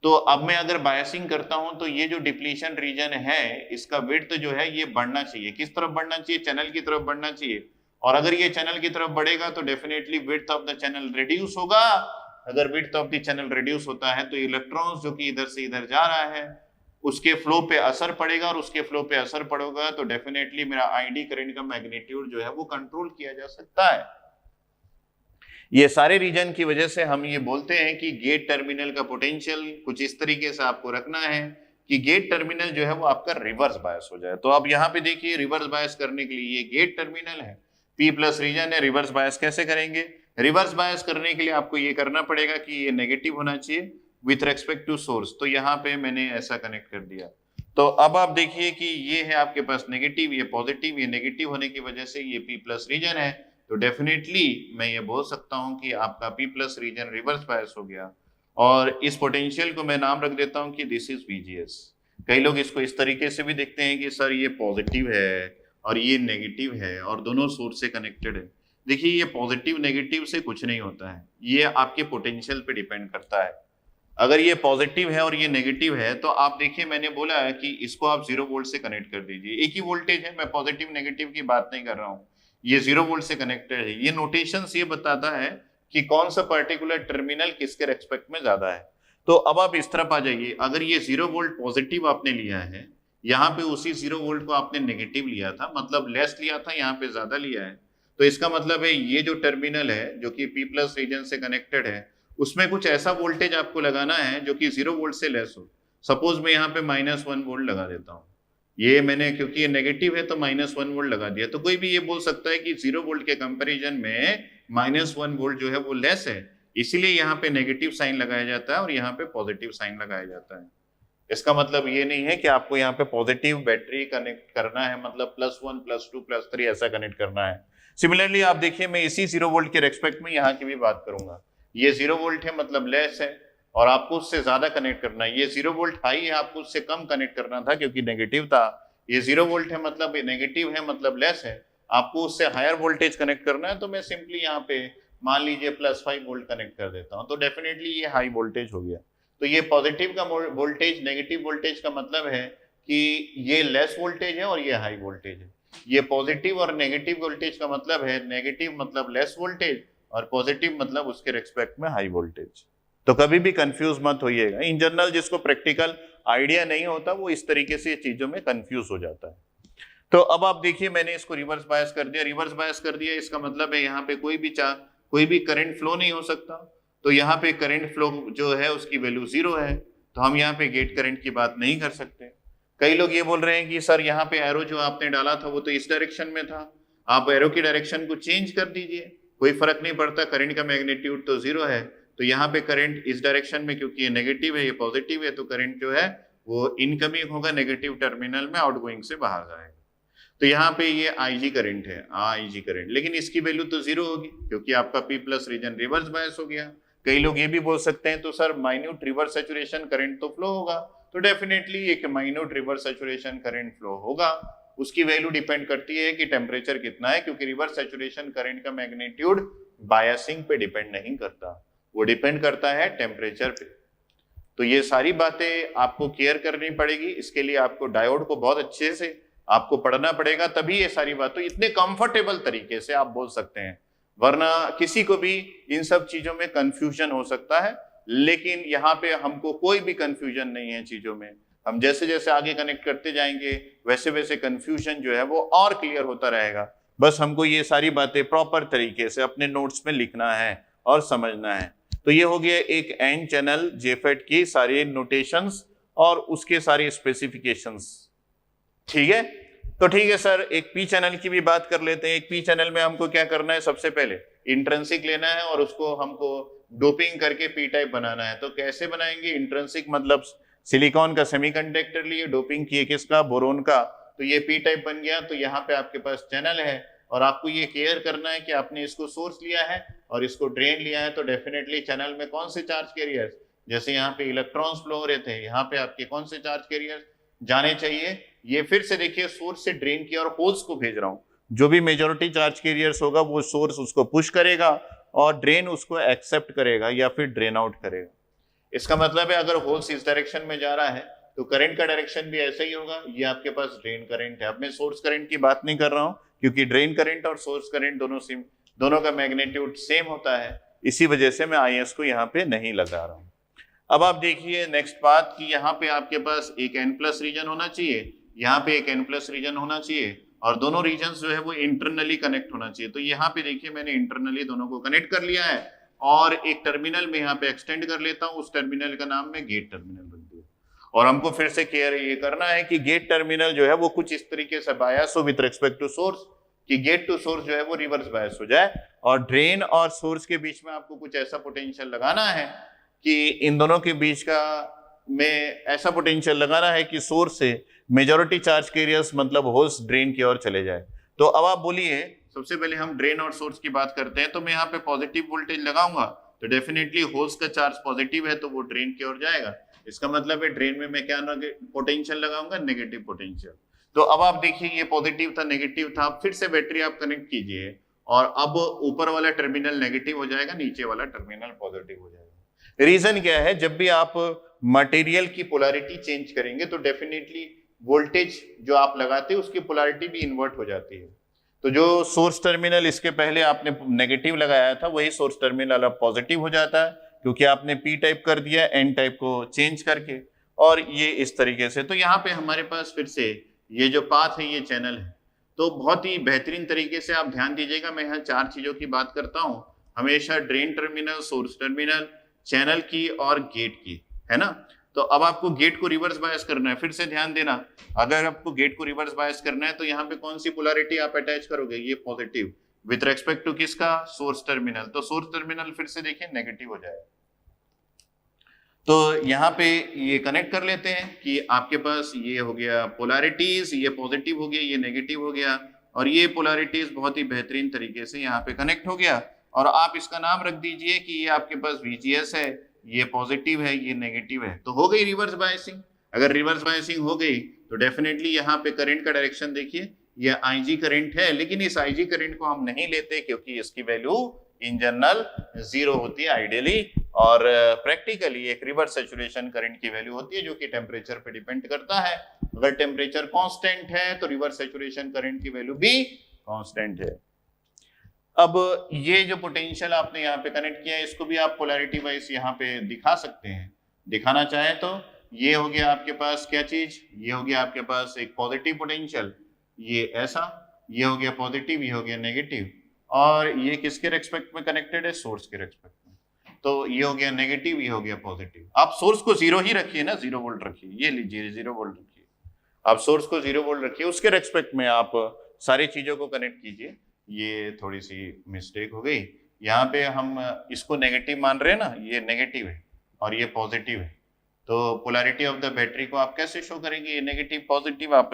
तो अब मैं अगर बायसिंग करता हूं तो ये जो डिप्लीशन रीजन है इसका विड्थ जो है ये बढ़ना चाहिए। किस तरफ बढ़ना चाहिए? चैनल की तरफ बढ़ना चाहिए। और अगर ये चैनल की तरफ बढ़ेगा तो definitely width of the channel reduce होगा। अगर width of the channel reduce होता है तो इलेक्ट्रॉन्स जो कि इधर से इधर जा रहा है उसके फ्लो पे असर पड़ेगा, और उसके फ्लो पे असर पड़ेगा तो डेफिनेटली मेरा आईडी करंट का मैग्नीट्यूड जो है वो कंट्रोल किया जा सकता है। ये सारे रीजन की वजह से हम ये बोलते हैं कि गेट टर्मिनल का पोटेंशियल कुछ इस तरीके से आपको रखना है कि गेट टर्मिनल जो है वो आपका रिवर्स बायस हो जाए। तो अब यहाँ पे देखिए रिवर्स बायस करने के लिए ये गेट टर्मिनल है, पी प्लस रीजन है, रिवर्स बायस कैसे करेंगे? रिवर्स बायस करने के लिए आपको ये करना पड़ेगा कि ये नेगेटिव होना चाहिए विथ रेस्पेक्ट टू सोर्स। तो यहाँ पे मैंने ऐसा कनेक्ट कर दिया। तो अब आप देखिए कि ये है आपके पास नेगेटिव, ये पॉजिटिव, ये नेगेटिव होने की वजह से ये पी प्लस रीजन है। तो डेफिनेटली मैं ये बोल सकता हूं कि आपका P plus region reverse bias हो गया। और इस पोटेंशियल को मैं नाम रख देता हूं कि दिस इज वीजीएस। कई लोग इसको इस तरीके से भी देखते हैं कि सर ये पॉजिटिव है और ये नेगेटिव है और दोनों सोर्स से कनेक्टेड है। देखिए ये पॉजिटिव नेगेटिव से कुछ नहीं होता है, ये आपके पोटेंशियल पे डिपेंड करता है। अगर ये पॉजिटिव है और ये नेगेटिव है तो आप देखिए मैंने बोला है कि इसको आप 0 वोल्ट से कनेक्ट कर दीजिए। एक ही वोल्टेज है, मैं पॉजिटिव नेगेटिव की बात नहीं कर रहा हूँ, ये 0 वोल्ट से कनेक्टेड है। ये नोटेशंस ये बताता है कि कौन सा पर्टिकुलर टर्मिनल किसके रेस्पेक्ट में ज्यादा है। तो अब आप इस तरफ आ जाइए, अगर ये 0 वोल्ट पॉजिटिव आपने लिया है, यहाँ पे उसी 0 वोल्ट को आपने नेगेटिव लिया था, मतलब लेस लिया था, यहाँ पे ज्यादा लिया है, तो इसका मतलब है ये जो टर्मिनल है जो कि पी प्लस रीजन से कनेक्टेड है उसमें कुछ ऐसा वोल्टेज आपको लगाना है जो कि 0 वोल्ट से लेस हो। सपोज मैं यहाँ पे -1 वोल्ट लगा देता हूँ, ये मैंने क्योंकि ये नेगेटिव है तो -1 वोल्ट लगा दिया। तो कोई भी ये बोल सकता है कि 0 वोल्ट के कंपैरिजन में -1 वोल्ट जो है वो लेस है, इसीलिए यहाँ पे नेगेटिव साइन लगाया जाता है और यहाँ पे पॉजिटिव साइन लगाया जाता है। इसका मतलब ये नहीं है कि आपको यहाँ पे पॉजिटिव बैटरी कनेक्ट करना है, मतलब +1 +2 +3 ऐसा कनेक्ट करना है। सिमिलरली आप देखिए मैं इसी 0 वोल्ट के रेस्पेक्ट में यहाँ की भी बात करूंगा। ये 0 वोल्ट है मतलब लेस है और आपको उससे ज्यादा कनेक्ट करना है। ये 0 वोल्ट हाई है, आपको उससे कम कनेक्ट करना था क्योंकि नेगेटिव था। ये 0 वोल्ट है मतलब नेगेटिव है मतलब लेस है, आपको उससे हायर वोल्टेज कनेक्ट करना है। तो मैं सिंपली यहाँ पे मान लीजिए +5 वोल्ट कनेक्ट कर देता हूँ, तो डेफिनेटली ये हाई वोल्टेज हो गया। तो ये पॉजिटिव का वोल्टेज नेगेटिव वोल्टेज का मतलब है कि ये लेस वोल्टेज है और ये हाई वोल्टेज है। ये पॉजिटिव और नेगेटिव वोल्टेज का मतलब है नेगेटिव मतलब लेस वोल्टेज और पॉजिटिव मतलब उसके रेस्पेक्ट में हाई वोल्टेज। तो कभी भी कंफ्यूज मत होइएगा। इन जनरल जिसको प्रैक्टिकल आइडिया नहीं होता वो इस तरीके से चीजों में कंफ्यूज हो जाता है। तो अब आप देखिए मैंने इसको रिवर्स बायस कर दिया। रिवर्स बायस कर दिया इसका मतलब है यहाँ पे कोई भी करंट फ्लो नहीं हो सकता। तो यहाँ पे करंट फ्लो जो है उसकी वैल्यू 0 है, तो हम यहाँ पे गेट करंट की बात नहीं कर सकते। कई लोग ये बोल रहे हैं कि सर यहाँ पे एरो जो आपने डाला था वो तो इस डायरेक्शन में था, आप एरो की डायरेक्शन को चेंज कर दीजिए, कोई फर्क नहीं पड़ता, करंट का मैग्नीट्यूड तो 0 है। तो यहाँ पे करंट इस डायरेक्शन में, क्योंकि ये नेगेटिव है ये पॉजिटिव है, तो करंट जो है वो इनकमिंग होगा नेगेटिव टर्मिनल में, आउटगोइंग से बाहर जाएगा। तो यहाँ पे ये IG करंट है, IG करंट, लेकिन इसकी वैल्यू तो 0 होगी क्योंकि आपका P plus region reverse bias हो गया। कई लोग ये भी बोल सकते हैं तो sir minute reverse saturation current तो फ्लो होगा, तो डेफिनेटली एक minute reverse saturation current flow होगा। उसकी वैल्यू डिपेंड करती है कि टेम्परेचर कितना है, क्योंकि रिवर्स सैचुरेशन करंट का मैग्नीट्यूड बायसिंग पे डिपेंड नहीं करता, वो डिपेंड करता है टेम्परेचर पे। तो ये सारी बातें आपको केयर करनी पड़ेगी। इसके लिए आपको डायोड को बहुत अच्छे से आपको पढ़ना पड़ेगा, तभी ये सारी बातें इतने कंफर्टेबल तरीके से आप बोल सकते हैं, वरना किसी को भी इन सब चीजों में कंफ्यूजन हो सकता है। लेकिन यहाँ पे हमको कोई भी कंफ्यूजन नहीं है चीजों में। हम जैसे जैसे आगे कनेक्ट करते जाएंगे वैसे वैसे कंफ्यूजन जो है वो और क्लियर होता रहेगा। बस हमको ये सारी बातें प्रॉपर तरीके से अपने नोट्स में लिखना है और समझना है। तो ये हो गया एक एन चैनल जेफेट की सारी नोटेशंस और उसके सारे स्पेसिफिकेशंस। ठीक है, तो ठीक है सर, एक पी चैनल की भी बात कर लेते हैं। एक पी चैनल में हमको क्या करना है, सबसे पहले इंट्रिंसिक लेना है और उसको हमको डोपिंग करके पी टाइप बनाना है। तो कैसे बनाएंगे? इंट्रिंसिक मतलब सिलिकॉन का सेमीकंडक्टर लिए, डोपिंग किए किसका, बोरोन का, तो ये पी टाइप बन गया। तो यहाँ पे आपके पास चैनल है और आपको ये केयर करना है कि आपने इसको सोर्स लिया है और इसको ड्रेन लिया है, तो डेफिनेटली चैनल में कौन से चार्ज कैरियर्स, जैसे यहाँ पे इलेक्ट्रॉन्स फ्लो हो रहे थे, यहाँ पे आपके कौन से चार्ज कैरियर्स जाने चाहिए। ये फिर से देखिए, सोर्स से ड्रेन की और होल्स को भेज रहा हूं। जो भी मेजॉरिटी चार्ज कैरियर्स होगा वो सोर्स उसको पुश करेगा और ड्रेन उसको एक्सेप्ट करेगा या फिर ड्रेन आउट करेगा। इसका मतलब है अगर होल्स इस डायरेक्शन में जा रहा है तो करंट का डायरेक्शन भी ऐसा ही होगा। ये आपके पास ड्रेन करंट है। अब मैं सोर्स करंट की बात नहीं कर रहा हूं क्योंकि ड्रेन करंट और सोर्स करंट दोनों का मैग्नीट्यूड सेम होता है, इसी वजह से मैं आई एस को यहाँ पे नहीं लगा रहा हूं। अब आप देखिए नेक्स्ट बात कि यहाँ पे आपके पास एक n प्लस रीजन होना चाहिए, यहाँ पे एक n प्लस रीजन होना चाहिए और दोनों रीजन जो है वो इंटरनली कनेक्ट होना चाहिए। तो यहाँ पे देखिए मैंने इंटरनली दोनों को कनेक्ट कर लिया है और एक टर्मिनल में यहाँ पे एक्सटेंड कर लेता हूँ। उस टर्मिनल का नाम मैं गेट टर्मिनल बन दिया। और हमको फिर से केयर ये करना है कि गेट टर्मिनल जो है वो कुछ इस तरीके से बायस हो विद रिस्पेक्ट टू सोर्स कि गेट टू सोर्स जो है वो रिवर्स बायस हो जाए और ड्रेन और सोर्स के बीच में आपको कुछ ऐसा पोटेंशियल लगाना है कि इन दोनों के बीच का में ऐसा पोटेंशियल लगाना है कि सोर्स से मेजॉरिटी चार्ज कैरियर्स मतलब होल्स ड्रेन की ओर चले जाए। तो अब आप बोलिए, सबसे पहले हम ड्रेन और सोर्स की बात करते हैं। तो मैं यहाँ पे पॉजिटिव वोल्टेज लगाऊंगा तो डेफिनेटली होल्स का चार्ज पॉजिटिव है तो वो ड्रेन की ओर जाएगा। इसका मतलब है ड्रेन में मैं क्या पोटेंशियल लगाऊंगा, नेगेटिव पोटेंशियल। तो अब आप देखिए ये पॉजिटिव था, नेगेटिव था, फिर से बैटरी आप कनेक्ट कीजिए और अब ऊपर वाला टर्मिनल नेगेटिव हो जाएगा, नीचे वाला टर्मिनल पॉजिटिव हो जाएगा। रीजन क्या है, जब भी आप मटेरियल की पोलैरिटी चेंज करेंगे तो डेफिनेटली वोल्टेज जो आप लगाते हैं उसकी पोलैरिटी भी इन्वर्ट हो जाती है। तो जो सोर्स टर्मिनल इसके पहले आपने नेगेटिव लगाया था वही सोर्स टर्मिनल अब पॉजिटिव हो जाता है क्योंकि आपने पी टाइप कर दिया एन टाइप को चेंज करके, और ये इस तरीके से। तो यहाँ पे हमारे पास फिर से ये जो पाथ है ये चैनल है। तो बहुत ही बेहतरीन तरीके से आप ध्यान दीजिएगा, मैं यहाँ 4 चीजों की बात करता हूँ हमेशा, drain terminal, source terminal, channel की और गेट की, है ना। तो अब आपको गेट को रिवर्स बायस करना है। फिर से ध्यान देना, अगर आपको गेट को रिवर्स बायस करना है तो यहाँ पे कौन सी पोलैरिटी आप अटैच करोगे, ये पॉजिटिव विथ रेस्पेक्ट टू किसका, सोर्स टर्मिनल। तो सोर्स टर्मिनल फिर से देखिए नेगेटिव हो जाएगा। तो यहाँ पे ये कनेक्ट कर लेते हैं कि आपके पास ये हो गया पोलैरिटीज, ये पॉजिटिव हो गया, ये नेगेटिव हो गया और ये पोलैरिटीज बहुत ही बेहतरीन तरीके से यहाँ पे कनेक्ट हो गया। और आप इसका नाम रख दीजिए कि ये आपके पास VGS है, ये पॉजिटिव है, ये नेगेटिव है। तो हो गई रिवर्स बायसिंग। अगर रिवर्स बायसिंग हो गई तो डेफिनेटली यहाँ पे करंट का डायरेक्शन देखिए, ये IG करंट है, लेकिन इस IG करंट को हम नहीं लेते क्योंकि इसकी वैल्यू इन जनरल 0 होती है आइडियली, और प्रैक्टिकली एक रिवर्स सैचुरेशन करंट की वैल्यू होती है जो कि टेम्परेचर पे डिपेंड करता है। अगर टेम्परेचर कांस्टेंट है तो रिवर्स सैचुरेशन करंट की वैल्यू भी कांस्टेंट है। अब ये जो पोटेंशियल आपने यहाँ पे कनेक्ट किया है इसको भी आप पोलैरिटी वाइज यहाँ पे दिखा सकते हैं। दिखाना चाहे तो ये हो गया आपके पास क्या चीज, ये हो गया आपके पास एक पॉजिटिव पोटेंशियल, ये ऐसा, ये हो गया पॉजिटिव, ये हो गया नेगेटिव, और ये किसके रेस्पेक्ट में कनेक्टेड है, सोर्स के रेस्पेक्ट में। तो ये हो गया नेगेटिव, ये हो गया पॉजिटिव। आप सोर्स को 0 ही रखिए ना, 0 वोल्ट रखिए, ये लीजिए 0 वोल्ट रखिए, आप सोर्स को 0 वोल्ट रखिए, उसके रेस्पेक्ट में आप सारी चीजों को कनेक्ट कीजिए। ये थोड़ी सी मिस्टेक हो गई, यहाँ पे हम इसको नेगेटिव मान रहे हैं ना, ये नेगेटिव है और ये पॉजिटिव है। तो पोलैरिटी ऑफ द बैटरी को आप कैसे शो करेंगे, ये नेगेटिव पॉजिटिव, आप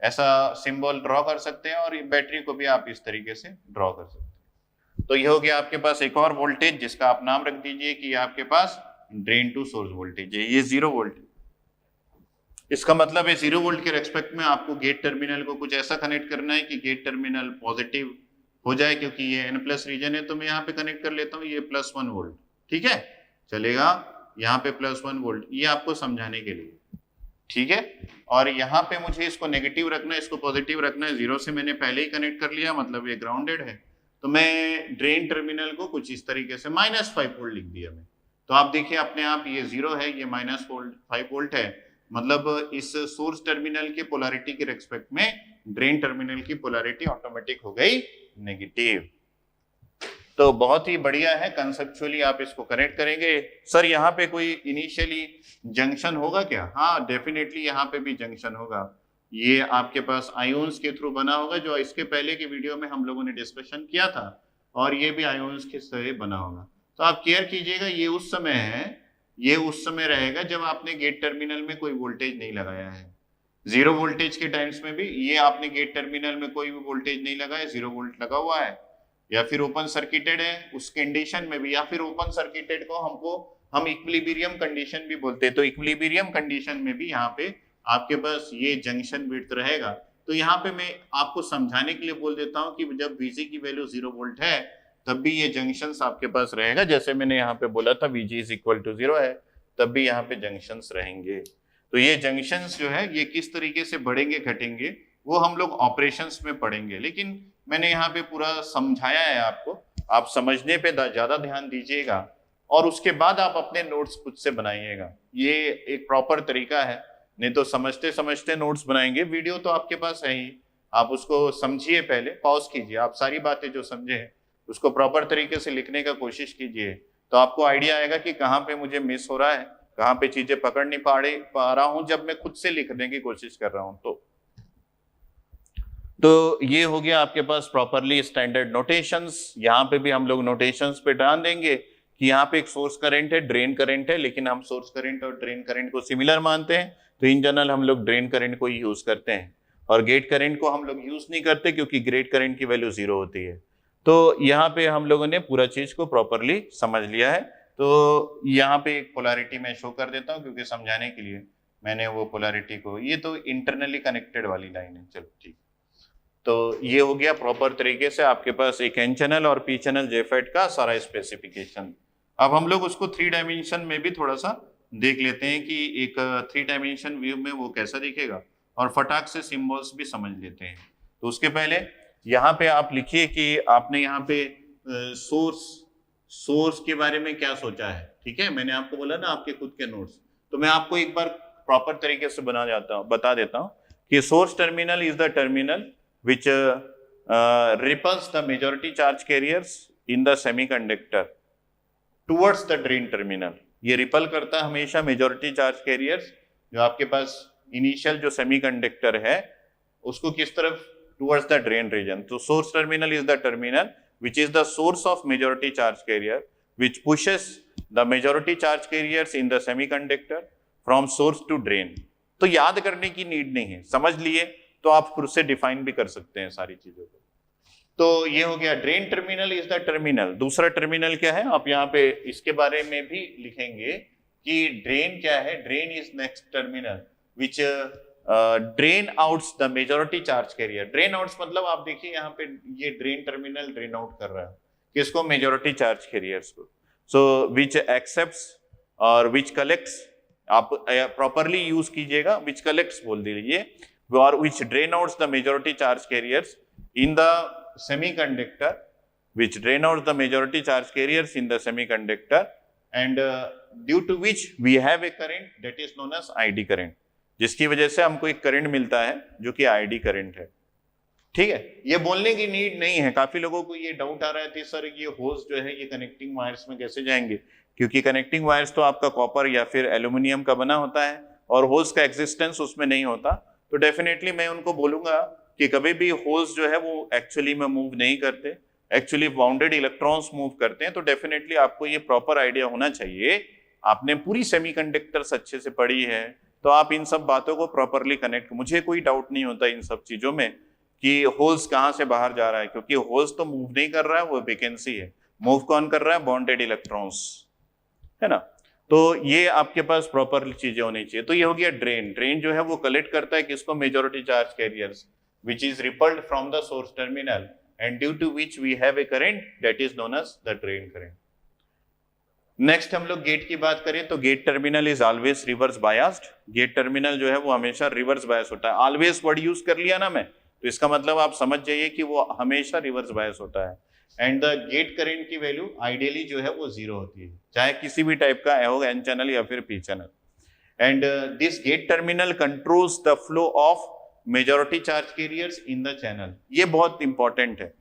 ऐसा सिंबल ड्रॉ कर सकते हैं और ये बैटरी को भी आप इस तरीके से ड्रॉ कर सकते हैं। तो ये हो गया आपके पास एक और वोल्टेज जिसका आप नाम रख दीजिए कि आपके पास ड्रेन टू सोर्स वोल्टेज है, ये 0 वोल्ट। इसका मतलब है 0 वोल्ट के रेस्पेक्ट में आपको गेट टर्मिनल को कुछ ऐसा कनेक्ट करना है कि गेट टर्मिनल पॉजिटिव हो जाए, क्योंकि ये N प्लस रीजन है तो मैं यहाँ पे कनेक्ट कर लेता हूँ ये +1 वोल्ट, ठीक है, चलेगा यहाँ पे +1 वोल्ट, ये आपको समझाने के लिए, ठीक है। और यहाँ पे मुझे इसको नेगेटिव रखना है, इसको पॉजिटिव रखना है। 0 से मैंने पहले ही कनेक्ट कर लिया, मतलब ये ग्राउंडेड है। तो मैं ड्रेन टर्मिनल को कुछ इस तरीके से -5 वोल्ट लिख दिया मैं। तो आप देखिए अपने आप ये 0 है, ये -5 वोल्ट है, मतलब इस सोर्स टर्मिनल की पोलैरिटी के रेस्पेक्ट में ड्रेन टर्मिनल की पोलैरिटी ऑटोमेटिक हो गई नेगेटिव। तो बहुत ही बढ़िया है, कंसेप्चुअली आप इसको कनेक्ट करेंगे। सर यहाँ पे कोई इनिशियली जंक्शन होगा क्या? हाँ डेफिनेटली यहाँ पे भी जंक्शन होगा। ये आपके पास आयोन्स के थ्रू बना होगा, जो इसके पहले के वीडियो में हम लोगों ने डिस्कशन किया था, और ये भी आयोन्स के से बना होगा। तो आप केयर कीजिएगा, ये उस समय है, ये उस समय रहेगा जब आपने गेट टर्मिनल में कोई वोल्टेज नहीं लगाया है। जीरो वोल्टेज के टाइम्स में भी ये आपने गेट टर्मिनल में कोई भी वोल्टेज नहीं लगाया, 0 वोल्ट लगा हुआ है, या फिर ओपन सर्किटेड है उस कंडीशन में भी, या फिर ओपन सर्किटेड को हम इक्विलिब्रियम कंडीशन भी बोलते हैं। तो इक्विलिब्रियम कंडीशन में भी यहाँ पे आपके पास ये जंक्शन विड्थ रहेगा। तो यहाँ पे मैं आपको समझाने के लिए बोल देता हूँ कि जब Vg की वैल्यू 0 वोल्ट है तब भी ये जंक्शंस आपके पास रहेगा। जैसे मैंने यहाँ पे बोला था Vg इज इक्वल टू 0 है, तब भी यहाँ पे जंक्शंस रहेंगे। तो ये जंक्शंस जो है ये किस तरीके से बढ़ेंगे घटेंगे वो हम लोग ऑपरेशंस में पढ़ेंगे, लेकिन मैंने यहाँ पे पूरा समझाया है आपको। आप समझने पे ज्यादा ध्यान दीजिएगा और उसके बाद आप अपने नोट्स खुद से बनाइएगा। ये एक प्रॉपर तरीका है, नहीं तो समझते समझते नोट्स बनाएंगे। वीडियो तो आपके पास है ही, आप उसको समझिए, पहले पॉज कीजिए, आप सारी बातें जो समझे हैं उसको प्रॉपर तरीके से लिखने का कोशिश कीजिए, तो आपको आइडिया आएगा कि कहाँ पे मुझे मिस हो रहा है, कहाँ पे चीजें पकड़ नहीं पा रहा हूं जब मैं खुद से लिखने की कोशिश कर रहा हूं। तो ये हो गया आपके पास प्रॉपरली स्टैंडर्ड नोटेशंस। यहाँ पे भी हम लोग नोटेशंस पे ध्यान देंगे कि यहाँ पे एक सोर्स करंट है, ड्रेन करंट है, लेकिन हम सोर्स करंट और ड्रेन करंट को सिमिलर मानते हैं, तो इन जनरल हम लोग ड्रेन करंट को ही यूज करते हैं, और गेट करंट को हम लोग यूज नहीं करते क्योंकि गेट करंट की वैल्यू 0 होती है। तो यहाँ पे हम लोगों ने पूरा चीज को प्रॉपरली समझ लिया है। तो यहाँ पे एक पोलैरिटी मैं शो कर देता हूँ क्योंकि समझाने के लिए मैंने वो पोलैरिटी को, ये तो इंटरनली कनेक्टेड वाली लाइन है। चलो ठीक, तो ये हो गया प्रॉपर तरीके से आपके पास एक एन चैनल और पी चैनल जेफेट का सारा स्पेसिफिकेशन। अब हम लोग उसको 3 डायमेंशन में भी थोड़ा सा देख लेते हैं कि एक 3 डायमेंशन व्यू में वो कैसा दिखेगा, और फटाक से सिंबल्स भी समझ लेते हैं। तो उसके पहले यहाँ पे आप लिखिए कि आपने यहाँ पे सोर्स के बारे में क्या सोचा है। ठीक है, मैंने आपको बोला ना आपके खुद के नोट्स, तो मैं आपको एक बार प्रॉपर तरीके से बता देता हूँ कि source terminal is the terminal which repels the majority charge carriers in the semiconductor towards the drain terminal। ये रिपल करता है हमेशा मेजॉरिटी चार्ज कैरियर्स जो आपके पास इनिशियल जो सेमीकंडक्टर है उसको किस तरफ, टुवर्ड्स द ड्रेन रीजन। तो source terminal is the terminal which is the source of majority charge carrier which pushes the majority charge carriers in the semiconductor from source to drain। तो याद करने की need नहीं है, समझ लिए तो आप खुद से डिफाइन भी कर सकते हैं सारी चीजों को। तो ये हो गया drain terminal is the terminal. दूसरा टर्मिनल क्या है, आप यहाँ पे इसके बारे में भी लिखेंगे कि ड्रेन क्या है। Drain is next terminal which drain outs the majority charge career. Drain outs मतलब आप देखिए यहाँ पे ये ड्रेन टर्मिनल ड्रेन आउट कर रहा है किसको, मेजॉरिटी चार्ज कैरियर्स को। सो विच एक्सेप्ट्स और विच कलेक्ट्स, आप प्रॉपरली यूज कीजिएगा, विच कलेक्ट्स बोल दीजिए, or which drain out the majority charge carriers in the semiconductor, which drain out the majority charge carriers in the semiconductor, and due to which we have a current that is known as ID current, जिसकी वजह से हमको एक current मिलता है जो कि ID current है। ठीक है, ये बोलने की नीड नहीं है। काफी लोगों को ये डाउट आ रहा है सर ये होज जो है ये कनेक्टिंग वायर्स में कैसे जाएंगे, क्योंकि कनेक्टिंग वायर्स तो आपका कॉपर या फिर एल्यूमिनियम का बना होता है और होज का एग्जिस्टेंस उसमें नहीं होता। तो डेफिनेटली मैं उनको बोलूंगा कि कभी भी होल्स जो है वो एक्चुअली में मूव नहीं करते, एक्चुअली बाउंडेड इलेक्ट्रॉन्स मूव करते हैं। तो डेफिनेटली आपको ये प्रॉपर आइडिया होना चाहिए, आपने पूरी सेमीकंडक्टर्स अच्छे से पढ़ी है तो आप इन सब बातों को प्रॉपरली कनेक्ट, मुझे कोई डाउट नहीं होता इन सब चीजों में कि होल्स कहाँ से बाहर जा रहा है, क्योंकि होल्स तो मूव नहीं कर रहा है, वो वैकेंसी है। मूव कौन कर रहा है, बाउंडेड इलेक्ट्रॉन्स, है ना। तो ये आपके पास प्रॉपर चीजें होनी चाहिए। तो ये हो गया ड्रेन। ड्रेन जो है वो कलेक्ट करता है किसको, majority charge carriers which is repelled from the source terminal and due to which we have a current that is known as the drain current। Next हम लोग गेट की बात करें तो gate terminal is always reverse biased. Gate terminal जो है वो हमेशा रिवर्स बायस होता है। ऑलवेज वर्ड यूज कर लिया ना मैं, तो इसका मतलब आप समझ जाइए कि वो हमेशा रिवर्स बायस होता है। एंड द गेट करंट की वैल्यू आइडियली जो है वो 0 होती है, चाहे किसी भी टाइप का हो, एन चैनल या फिर P channel. And this gate terminal controls the flow of majority charge carriers in the channel. ये बहुत इंपॉर्टेंट है।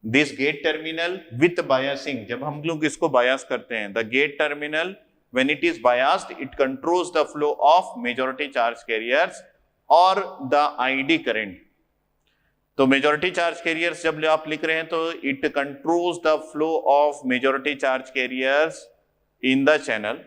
This gate terminal with biasing, जब हम लोग इसको बायस करते हैं, the gate terminal when it is biased it controls the flow of majority charge carriers और द आईडी करंट। तो मेजॉरिटी चार्ज कैरियर्स जब आप लिख रहे हैं तो it controls the flow of majority charge carriers in the channel,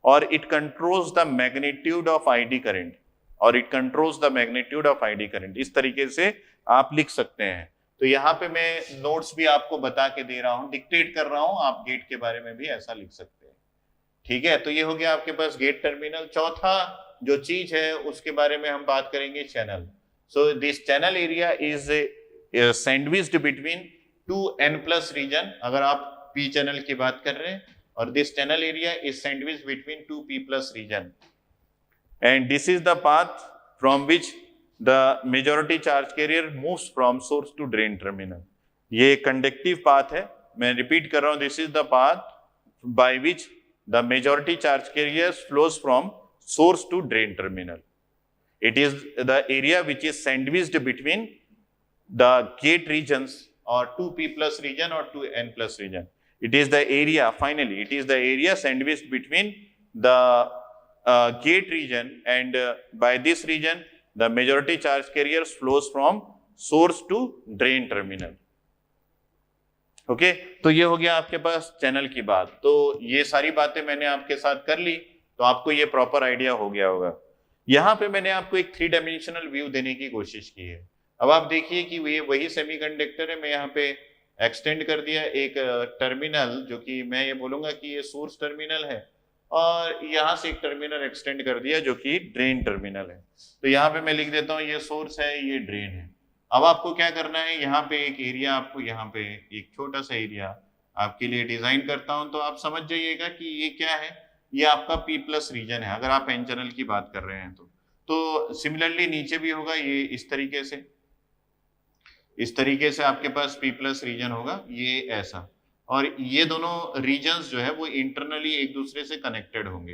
और it controls the magnitude of ID current, और it controls the magnitude of ID current. इस तरीके से आप लिख सकते हैं। तो यहाँ पे मैं नोट्स भी आपको बता के दे रहा हूँ, डिक्टेट कर रहा हूँ, आप गेट के बारे में भी ऐसा लिख सकते हैं। ठीक है, तो ये हो गया आपके पास गेट टर्मिनल। चौथा जो चीज है उसके बारे में हम बात करेंगे, channel. So this channel area is sandwiched between 2n+ region, अगर आप पी चैनल की बात कर रहे हैं, और this channel area is sandwiched between 2p+ region, and this is the path from which the majority charge carrier moves from source to drain terminal. ये conductive path है, मैं repeat कर रहा हूँ, this is the path by which the majority charge carrier flows from source to drain terminal. It is the area which is sandwiched between the gate regions or 2p+ region or 2n+ region. It is the area, finally, it is the area sandwiched between the gate region, and by this region the majority charge carriers flows from source to drain terminal. Okay, तो ये हो गया आपके पास channel की बात। तो ये सारी बातें मैंने आपके साथ कर ली, तो आपको ये प्रॉपर आइडिया हो गया होगा। यहाँ पे मैंने आपको एक 3 डायमेंशनल व्यू देने की कोशिश की है। अब आप देखिए कि ये वही सेमीकंडक्टर है, मैं यहाँ पे एक्सटेंड कर दिया एक टर्मिनल, जो कि मैं ये बोलूंगा कि ये सोर्स टर्मिनल है, और यहाँ से एक टर्मिनल एक्सटेंड कर दिया जो कि ड्रेन टर्मिनल है। तो यहाँ पे मैं लिख देता हूँ ये सोर्स है, ये ड्रेन है। अब आपको क्या करना है, यहाँ पे एक एरिया, आपको यहाँ पे एक छोटा सा एरिया आपके लिए डिजाइन करता हूँ, तो आप समझ जाइएगा कि ये क्या है, ये आपका p+ रीजन है, अगर आप n चैनल की बात कर रहे हैं तो सिमिलरली नीचे भी होगा ये इस तरीके से आपके पास p+ रीजन होगा, ये ऐसा, और ये दोनों रीजन्स जो है वो इंटरनली एक दूसरे से कनेक्टेड होंगे।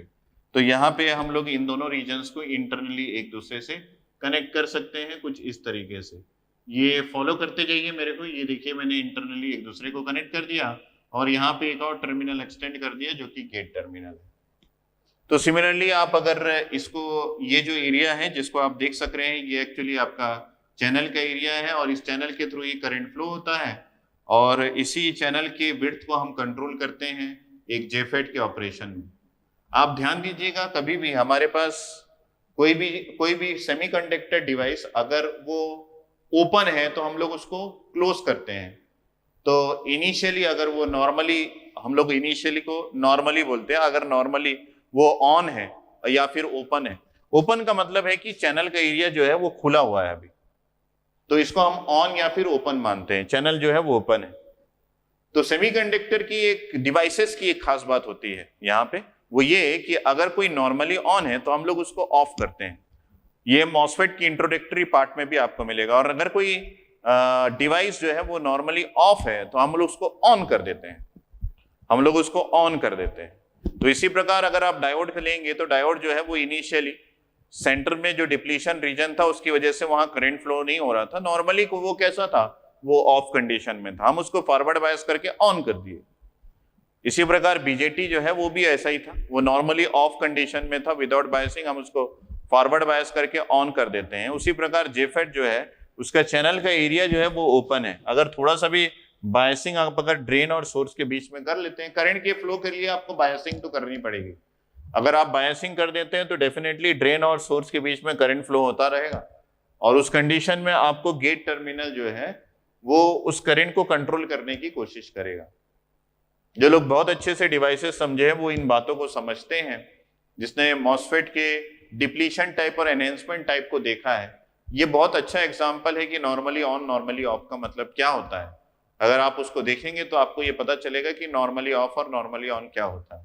तो यहाँ पे हम लोग इन दोनों रीजन्स को इंटरनली एक दूसरे से कनेक्ट कर सकते हैं कुछ इस तरीके से। ये फॉलो करते जाइए मेरे को, ये देखिए मैंने इंटरनली एक दूसरे को कनेक्ट कर दिया, और यहाँ पे एक और टर्मिनल एक्सटेंड कर दिया जो कि गेट टर्मिनल है। तो सिमिलरली आप अगर इसको, ये जो एरिया है जिसको आप देख सक रहे हैं, ये एक्चुअली आपका चैनल का एरिया है, और इस चैनल के थ्रू ये करंट फ्लो होता है, और इसी चैनल के विड्थ को हम कंट्रोल करते हैं एक जेफेट के ऑपरेशन में। आप ध्यान दीजिएगा, कभी भी हमारे पास कोई भी सेमीकंडक्टर डिवाइस अगर वो ओपन है तो हम लोग उसको क्लोज करते हैं। तो इनिशियली अगर वो नॉर्मली, हम लोग इनिशियली को नॉर्मली बोलते हैं, अगर नॉर्मली वो ऑन है या फिर ओपन है, ओपन का मतलब है कि चैनल का एरिया जो है वो खुला हुआ है अभी, तो इसको हम ऑन या फिर ओपन मानते हैं, चैनल जो है वो ओपन है। तो सेमीकंडक्टर की एक डिवाइसेस की एक खास बात होती है यहाँ पे, वो ये कि अगर कोई नॉर्मली ऑन है तो हम लोग उसको ऑफ करते हैं। ये मॉसफेट की इंट्रोडक्टरी पार्ट में भी आपको मिलेगा। और अगर कोई डिवाइस जो है वो नॉर्मली ऑफ है तो हम लोग उसको ऑन कर देते हैं, तो इसी प्रकार अगर आप डायोड लेंगे तो डायोड जो है वो इनिशियली सेंटर में जो डिप्लीशन रीजन था उसकी वजह से वहां करंट फ्लो नहीं हो रहा था, नॉर्मली को वो कैसा था, वो ऑफ कंडीशन में था, हम उसको फॉरवर्ड बायस करके ऑन कर दिए। इसी प्रकार बीजेटी जो है वो भी ऐसा ही था, वो नॉर्मली ऑफ कंडीशन में था, विदाउट बायसिंग हम उसको फॉरवर्ड बायस करके ऑन कर देते हैं। उसी प्रकार जेफेट जो है उसका चैनल का एरिया जो है वो ओपन है, अगर थोड़ा सा भी बायसिंग आप अगर ड्रेन और सोर्स के बीच में कर लेते हैं, करंट के फ्लो के लिए आपको बायसिंग तो करनी पड़ेगी। अगर आप बायसिंग कर देते हैं तो डेफिनेटली ड्रेन और सोर्स के बीच में करंट फ्लो होता रहेगा, और उस कंडीशन में आपको गेट टर्मिनल जो है वो उस करंट को कंट्रोल करने की कोशिश करेगा। जो लोग बहुत अच्छे से डिवाइसेस समझे हैं वो इन बातों को समझते हैं। जिसने मॉसफेट के डिप्लीशन टाइप और एनहेंसमेंट टाइप को देखा है, ये बहुत अच्छा एग्जाम्पल है कि नॉर्मली ऑन नॉर्मली ऑफ का मतलब क्या होता है। अगर आप उसको देखेंगे तो आपको ये पता चलेगा कि नॉर्मली ऑफ और नॉर्मली ऑन क्या होता है।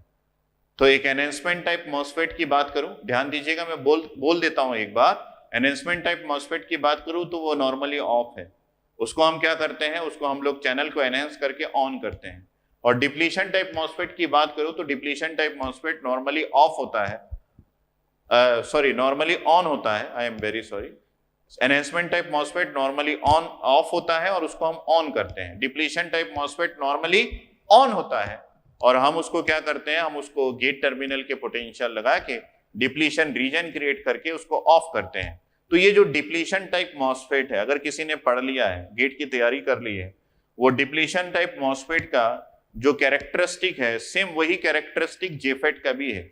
तो एक एनहेंसमेंट टाइप मॉसफेट की बात करूं, ध्यान दीजिएगा, मैं बोल देता हूं एक बार। एनहेंसमेंट टाइप मॉसफेट की बात करूं तो वो नॉर्मली ऑफ है, उसको हम क्या करते हैं, उसको हम लोग चैनल को एनहेंस करके ऑन करते हैं। और डिप्लीशन टाइप मॉसफेट की बात करूं तो depletion type MOSFET normally of होता है, नॉर्मली ऑन होता है, I am very sorry. Enhancement type MOSFET normally of होता है और उसको हम ऑन करते हैं। Depletion type MOSFET normally on होता है और हम उसको क्या करते हैं, हम उसको गेट टर्मिनल के पोटेंशियल लगा के डिप्लीशन रीजन क्रिएट करके उसको ऑफ करते हैं। तो ये जो डिप्लीशन टाइप मॉसफेट है, अगर किसी ने पढ़ लिया है, गेट की तैयारी कर ली है, वो डिप्लीशन टाइप मॉसफेट का जो कैरेक्टरिस्टिक है सेम वही कैरेक्टरिस्टिक जेफेट का भी है,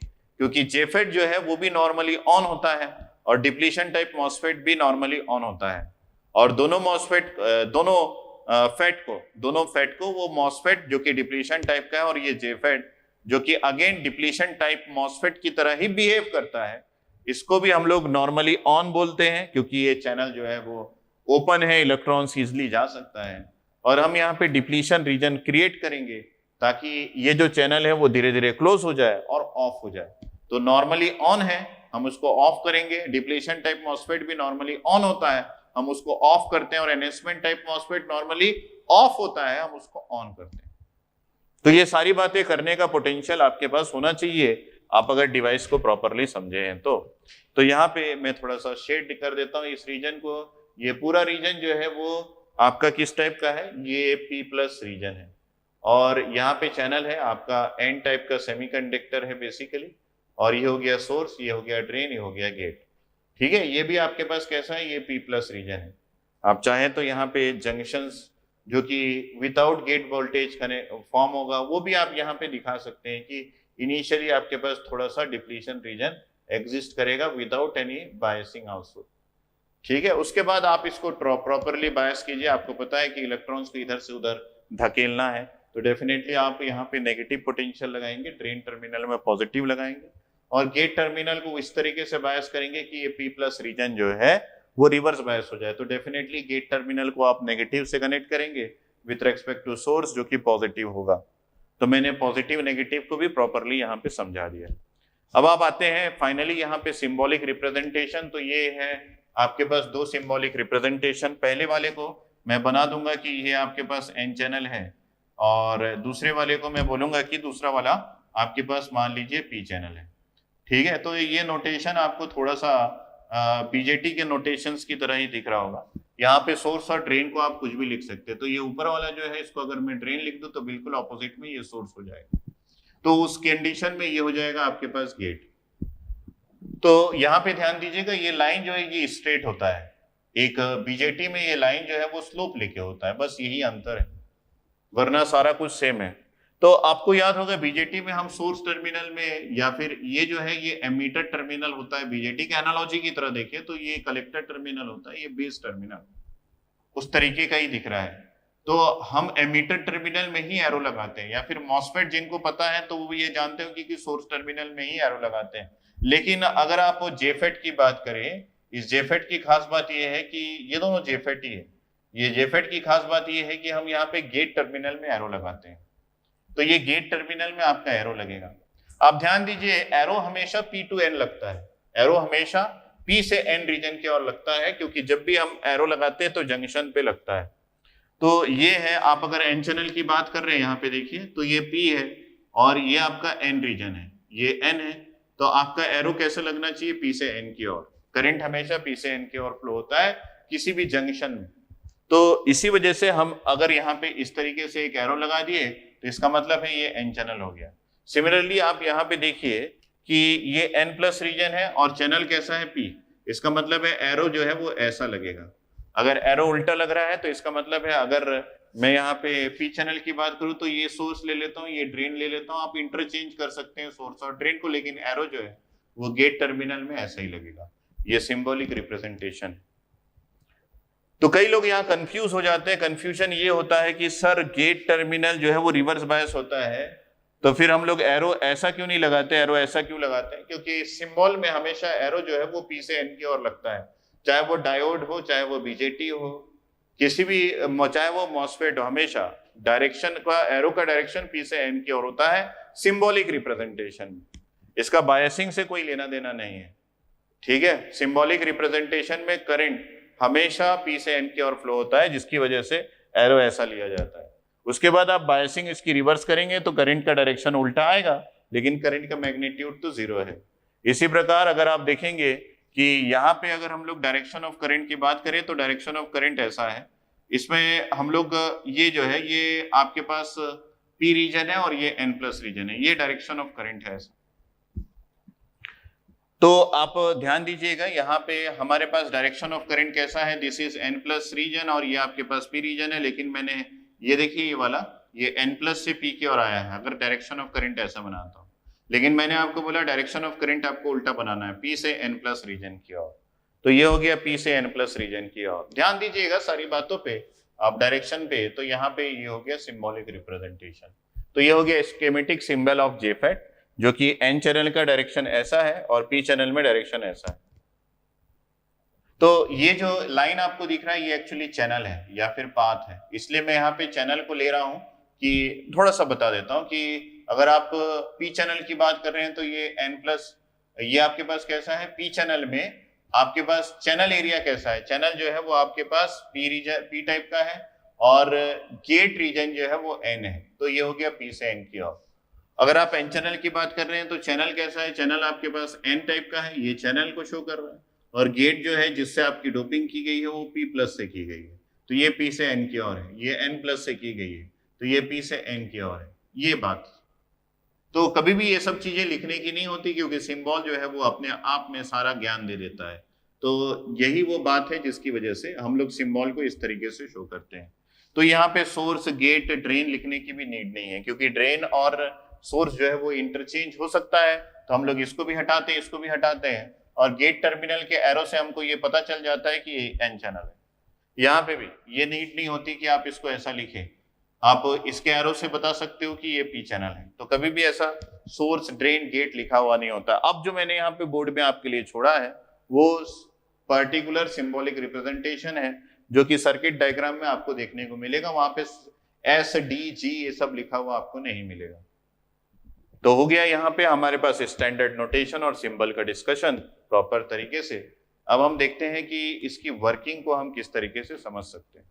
क्योंकि जेफेट जो है वो भी नॉर्मली ऑन होता है और डिप्लीशन टाइप मॉसफेट भी नॉर्मली ऑन होता है। और दोनों मॉसफेट दोनों फेट को वो मॉसफेट जो कि डिप्लीशन टाइप का है और ये जेफेट जो कि अगेन डिप्लीशन टाइप मॉसफेट की तरह ही बिहेव करता है, इसको भी हम लोग नॉर्मली ऑन बोलते हैं, क्योंकि ये चैनल जो है वो ओपन है, इलेक्ट्रॉन्स इजिली जा सकता है। और हम यहाँ पे डिप्लीशन रीजन क्रिएट करेंगे ताकि ये जो चैनल है वो धीरे धीरे क्लोज हो जाए और ऑफ हो जाए। तो नॉर्मली ऑन है, हम उसको ऑफ करेंगे। डिप्लीशन टाइप मॉसफेट भी नॉर्मली ऑन होता है, हम उसको ऑफ करते हैं। और enhancement type MOSFET normally of होता है, हम उसको ऑन करते हैं। तो ये सारी बातें करने का पोटेंशियल आपके पास होना चाहिए, आप अगर डिवाइस को प्रॉपरली समझे हैं तो यहाँ पे मैं थोड़ा सा शेड कर देता हूँ इस रीजन को। ये पूरा रीजन जो है वो आपका किस टाइप का है, ये P प्लस रीजन है। और यहाँ पे चैनल है आपका N टाइप का सेमीकंडक्टर है बेसिकली। और ये हो गया सोर्स, ये हो गया ड्रेन, ये हो गया गेट। ठीक है, ये भी आपके पास कैसा है, ये P प्लस रीजन है। आप चाहें तो यहाँ पे जंक्शंस जो कि विदाउट गेट वोल्टेज फॉर्म होगा वो भी आप यहाँ पे दिखा सकते हैं कि इनिशियली आपके पास थोड़ा सा डिप्लीशन रीजन एग्जिस्ट करेगा विदाउट एनी बायसिंग आउटपुट। ठीक है, उसके बाद आप इसको प्रॉपरली बायस कीजिए। आपको पता है कि इलेक्ट्रॉन्स को इधर से उधर धकेलना है, तो डेफिनेटली आप यहाँ पे नेगेटिव पोटेंशियल लगाएंगे, ड्रेन टर्मिनल में पॉजिटिव लगाएंगे और गेट टर्मिनल को इस तरीके से बायस करेंगे कि ये P प्लस रीजन जो है वो रिवर्स बायस हो जाए। तो डेफिनेटली गेट टर्मिनल को आप नेगेटिव से कनेक्ट करेंगे विथ रेस्पेक्ट टू सोर्स जो कि पॉजिटिव होगा। तो मैंने पॉजिटिव नेगेटिव को भी प्रॉपरली यहाँ पे समझा दिया। अब आप आते हैं फाइनली यहाँ पे सिंबॉलिक रिप्रेजेंटेशन। तो ये है आपके पास दो सिंबॉलिक रिप्रेजेंटेशन। पहले वाले को मैं बना दूंगा कि ये आपके पास N चैनल है और दूसरे वाले को मैं बोलूंगा कि दूसरा वाला आपके पास मान लीजिए P चैनल है। ठीक है, तो ये नोटेशन आपको थोड़ा सा बीजेटी के नोटेशंस की तरह ही दिख रहा होगा। यहाँ पे सोर्स और ड्रेन को आप कुछ भी लिख सकते हैं। तो ये ऊपर वाला जो है इसको अगर मैं ड्रेन लिख दूं तो बिल्कुल ऑपोजिट में ये सोर्स हो जाएगा। तो उस कंडीशन में ये हो जाएगा आपके पास गेट। तो यहाँ पे ध्यान दीजिएगा, ये लाइन जो है ये स्ट्रेट होता है। एक बीजेटी में ये लाइन जो है वो स्लोप लेके होता है, बस यही अंतर है, वरना सारा कुछ सेम है। तो आपको याद होगा बीजेटी में हम सोर्स टर्मिनल में या फिर ये जो है ये एमीटर टर्मिनल होता है। बीजेटी के एनालॉजी की तरह देखिए तो ये कलेक्टर टर्मिनल होता है, ये बेस टर्मिनल उस तरीके का ही दिख रहा है। तो हम एमीटर टर्मिनल में ही एरो लगाते हैं, या फिर मॉसफेट जिनको पता है तो वो ये जानते हो कि सोर्स टर्मिनल में ही एरो लगाते हैं। लेकिन अगर आप जेफेट की बात करें, इस जेफेट की खास बात ये है कि ये दोनों जेफेट ही है। ये जेफेट की खास बात ये है कि हम यहाँ पे गेट टर्मिनल में एरो लगाते हैं। तो ये गेट टर्मिनल में आपका एरो लगेगा। आप ध्यान दीजिए, एरो हमेशा P to N लगता है। एरो हमेशा P से N रीजन की ओर लगता है, क्योंकि जब भी हम एरो लगाते हैं तो जंक्शन पे लगता है। तो ये है, आप अगर N चैनल की बात कर रहे हैं यहाँ पे देखिए तो ये P है और ये आपका N रीजन है, ये N है। तो आपका एरो कैसे लगना चाहिए, P से N की ओर। करंट हमेशा P से N की ओर फ्लो होता है किसी भी जंक्शन में। तो इसी वजह से हम अगर यहाँ पे इस तरीके से एक एरो लगा दिए तो इसका मतलब है ये N चैनल हो गया। सिमिलरली आप यहाँ पे देखिए कि ये N प्लस रीजन है और चैनल कैसा है P, इसका मतलब है एरो जो है वो ऐसा लगेगा। अगर एरो उल्टा लग रहा है तो इसका मतलब है, अगर मैं यहाँ पे P चैनल की बात करूँ तो ये सोर्स ले लेता हूँ, ये ड्रेन ले लेता हूँ। आप इंटरचेंज कर सकते हैं सोर्स और ड्रेन को, लेकिन एरो जो है वो गेट टर्मिनल में ऐसा ही लगेगा। ये सिंबॉलिक रिप्रेजेंटेशन। तो कई लोग यहाँ कंफ्यूज हो जाते हैं। कंफ्यूजन ये होता है कि सर गेट टर्मिनल जो है वो रिवर्स बायस होता है, तो फिर हम लोग एरो ऐसा क्यों नहीं लगाते, एरो ऐसा क्यों लगाते हैं? क्योंकि सिंबल में हमेशा एरो जो है वो P से N की ओर लगता है, चाहे वो डायोड हो, चाहे वो बीजेटी हो, किसी भी, चाहे वो मॉसफेट हो, हमेशा डायरेक्शन का, एरो का डायरेक्शन P से N की ओर होता है सिंबॉलिक रिप्रेजेंटेशन। इसका बायसिंग से कोई लेना देना नहीं है। ठीक है, सिंबॉलिक रिप्रेजेंटेशन में करंट हमेशा P से N की ओर फ्लो होता है, जिसकी वजह से एरो ऐसा लिया जाता है। उसके बाद आप बायसिंग इसकी रिवर्स करेंगे तो करंट का डायरेक्शन उल्टा आएगा, लेकिन करंट का मैग्नीट्यूड तो 0 है। इसी प्रकार अगर आप देखेंगे कि यहाँ पे अगर हम लोग डायरेक्शन ऑफ करंट की बात करें तो डायरेक्शन ऑफ करंट ऐसा है। इसमें हम लोग ये जो है ये आपके पास P रीजन है और ये N प्लस रीजन है, ये डायरेक्शन ऑफ करंट है ऐसा। तो आप ध्यान दीजिएगा, यहाँ पे हमारे पास डायरेक्शन ऑफ करंट कैसा है, this is n plus region और ये आपके पास p रीजन है, लेकिन मैंने ये देखिए ये वाला ये n प्लस से p की ओर आया है अगर डायरेक्शन ऑफ करंट ऐसा बनाता हूँ, लेकिन मैंने आपको बोला डायरेक्शन ऑफ करंट आपको उल्टा बनाना है, p से n प्लस रीजन की ओर, तो ये हो गया p से n प्लस रीजन की ओर। ध्यान दीजिएगा सारी बातों पे, आप डायरेक्शन पे, तो यहाँ पे ये हो गया सिंबॉलिक रिप्रेजेंटेशन, तो ये हो गया स्कीमेटिक सिंबल ऑफ जेफेट, जो कि n चैनल का डायरेक्शन ऐसा है और p चैनल में डायरेक्शन ऐसा है। तो ये जो लाइन आपको दिख रहा है ये एक्चुअली चैनल है या फिर पाथ है, इसलिए मैं यहाँ पे चैनल को ले रहा हूँ कि थोड़ा सा बता देता हूँ कि अगर आप p चैनल की बात कर रहे हैं तो ये n प्लस, ये आपके पास कैसा है, p चैनल में आपके पास चैनल एरिया कैसा है, चैनल जो है वो आपके पास p रीजन, p टाइप का है और गेट रीजन जो है वो n है, तो ये हो गया p से n की ओर। अगर आप n चैनल की बात कर रहे हैं तो चैनल कैसा है, चैनल आपके पास n टाइप का है, ये चैनल को शो कर रहा है, और गेट जो है जिससे आपकी डोपिंग की गई है वो p प्लस से की गई है, तो ये p से n की ओर है, ये n प्लस से की गई है, तो ये p से n की ओर है, ये बात। तो कभी भी ये सब चीजें लिखने की नहीं होती क्योंकि सिंबल जो है वो अपने आप में सारा ज्ञान दे देता है, तो यही वो बात है जिसकी वजह से हम लोग सिंबल को इस तरीके से शो करते हैं। तो यहाँ पे सोर्स, गेट, ड्रेन लिखने की भी नीड नहीं है क्योंकि ड्रेन और सोर्स जो है वो इंटरचेंज हो सकता है, तो हम लोग इसको भी हटाते हैं, इसको भी हटाते हैं, और गेट टर्मिनल के एरो से हमको ये पता चल जाता है कि ये n चैनल है। यहाँ पे भी ये नीड नहीं होती कि आप इसको ऐसा लिखें, आप इसके एरो से बता सकते हो कि ये p चैनल है, तो कभी भी ऐसा सोर्स, ड्रेन, गेट लिखा हुआ नहीं होता। अब जो मैंने यहाँ पे बोर्ड में आपके लिए छोड़ा है वो पर्टिकुलर सिंबॉलिक रिप्रेजेंटेशन है जो कि सर्किट डायग्राम में आपको देखने को मिलेगा, वहां पे S, D, G ये सब लिखा हुआ आपको नहीं मिलेगा। तो हो गया यहाँ पे हमारे पास स्टैंडर्ड नोटेशन और सिंबल का डिस्कशन प्रॉपर तरीके से। अब हम देखते हैं कि इसकी वर्किंग को हम किस तरीके से समझ सकते हैं।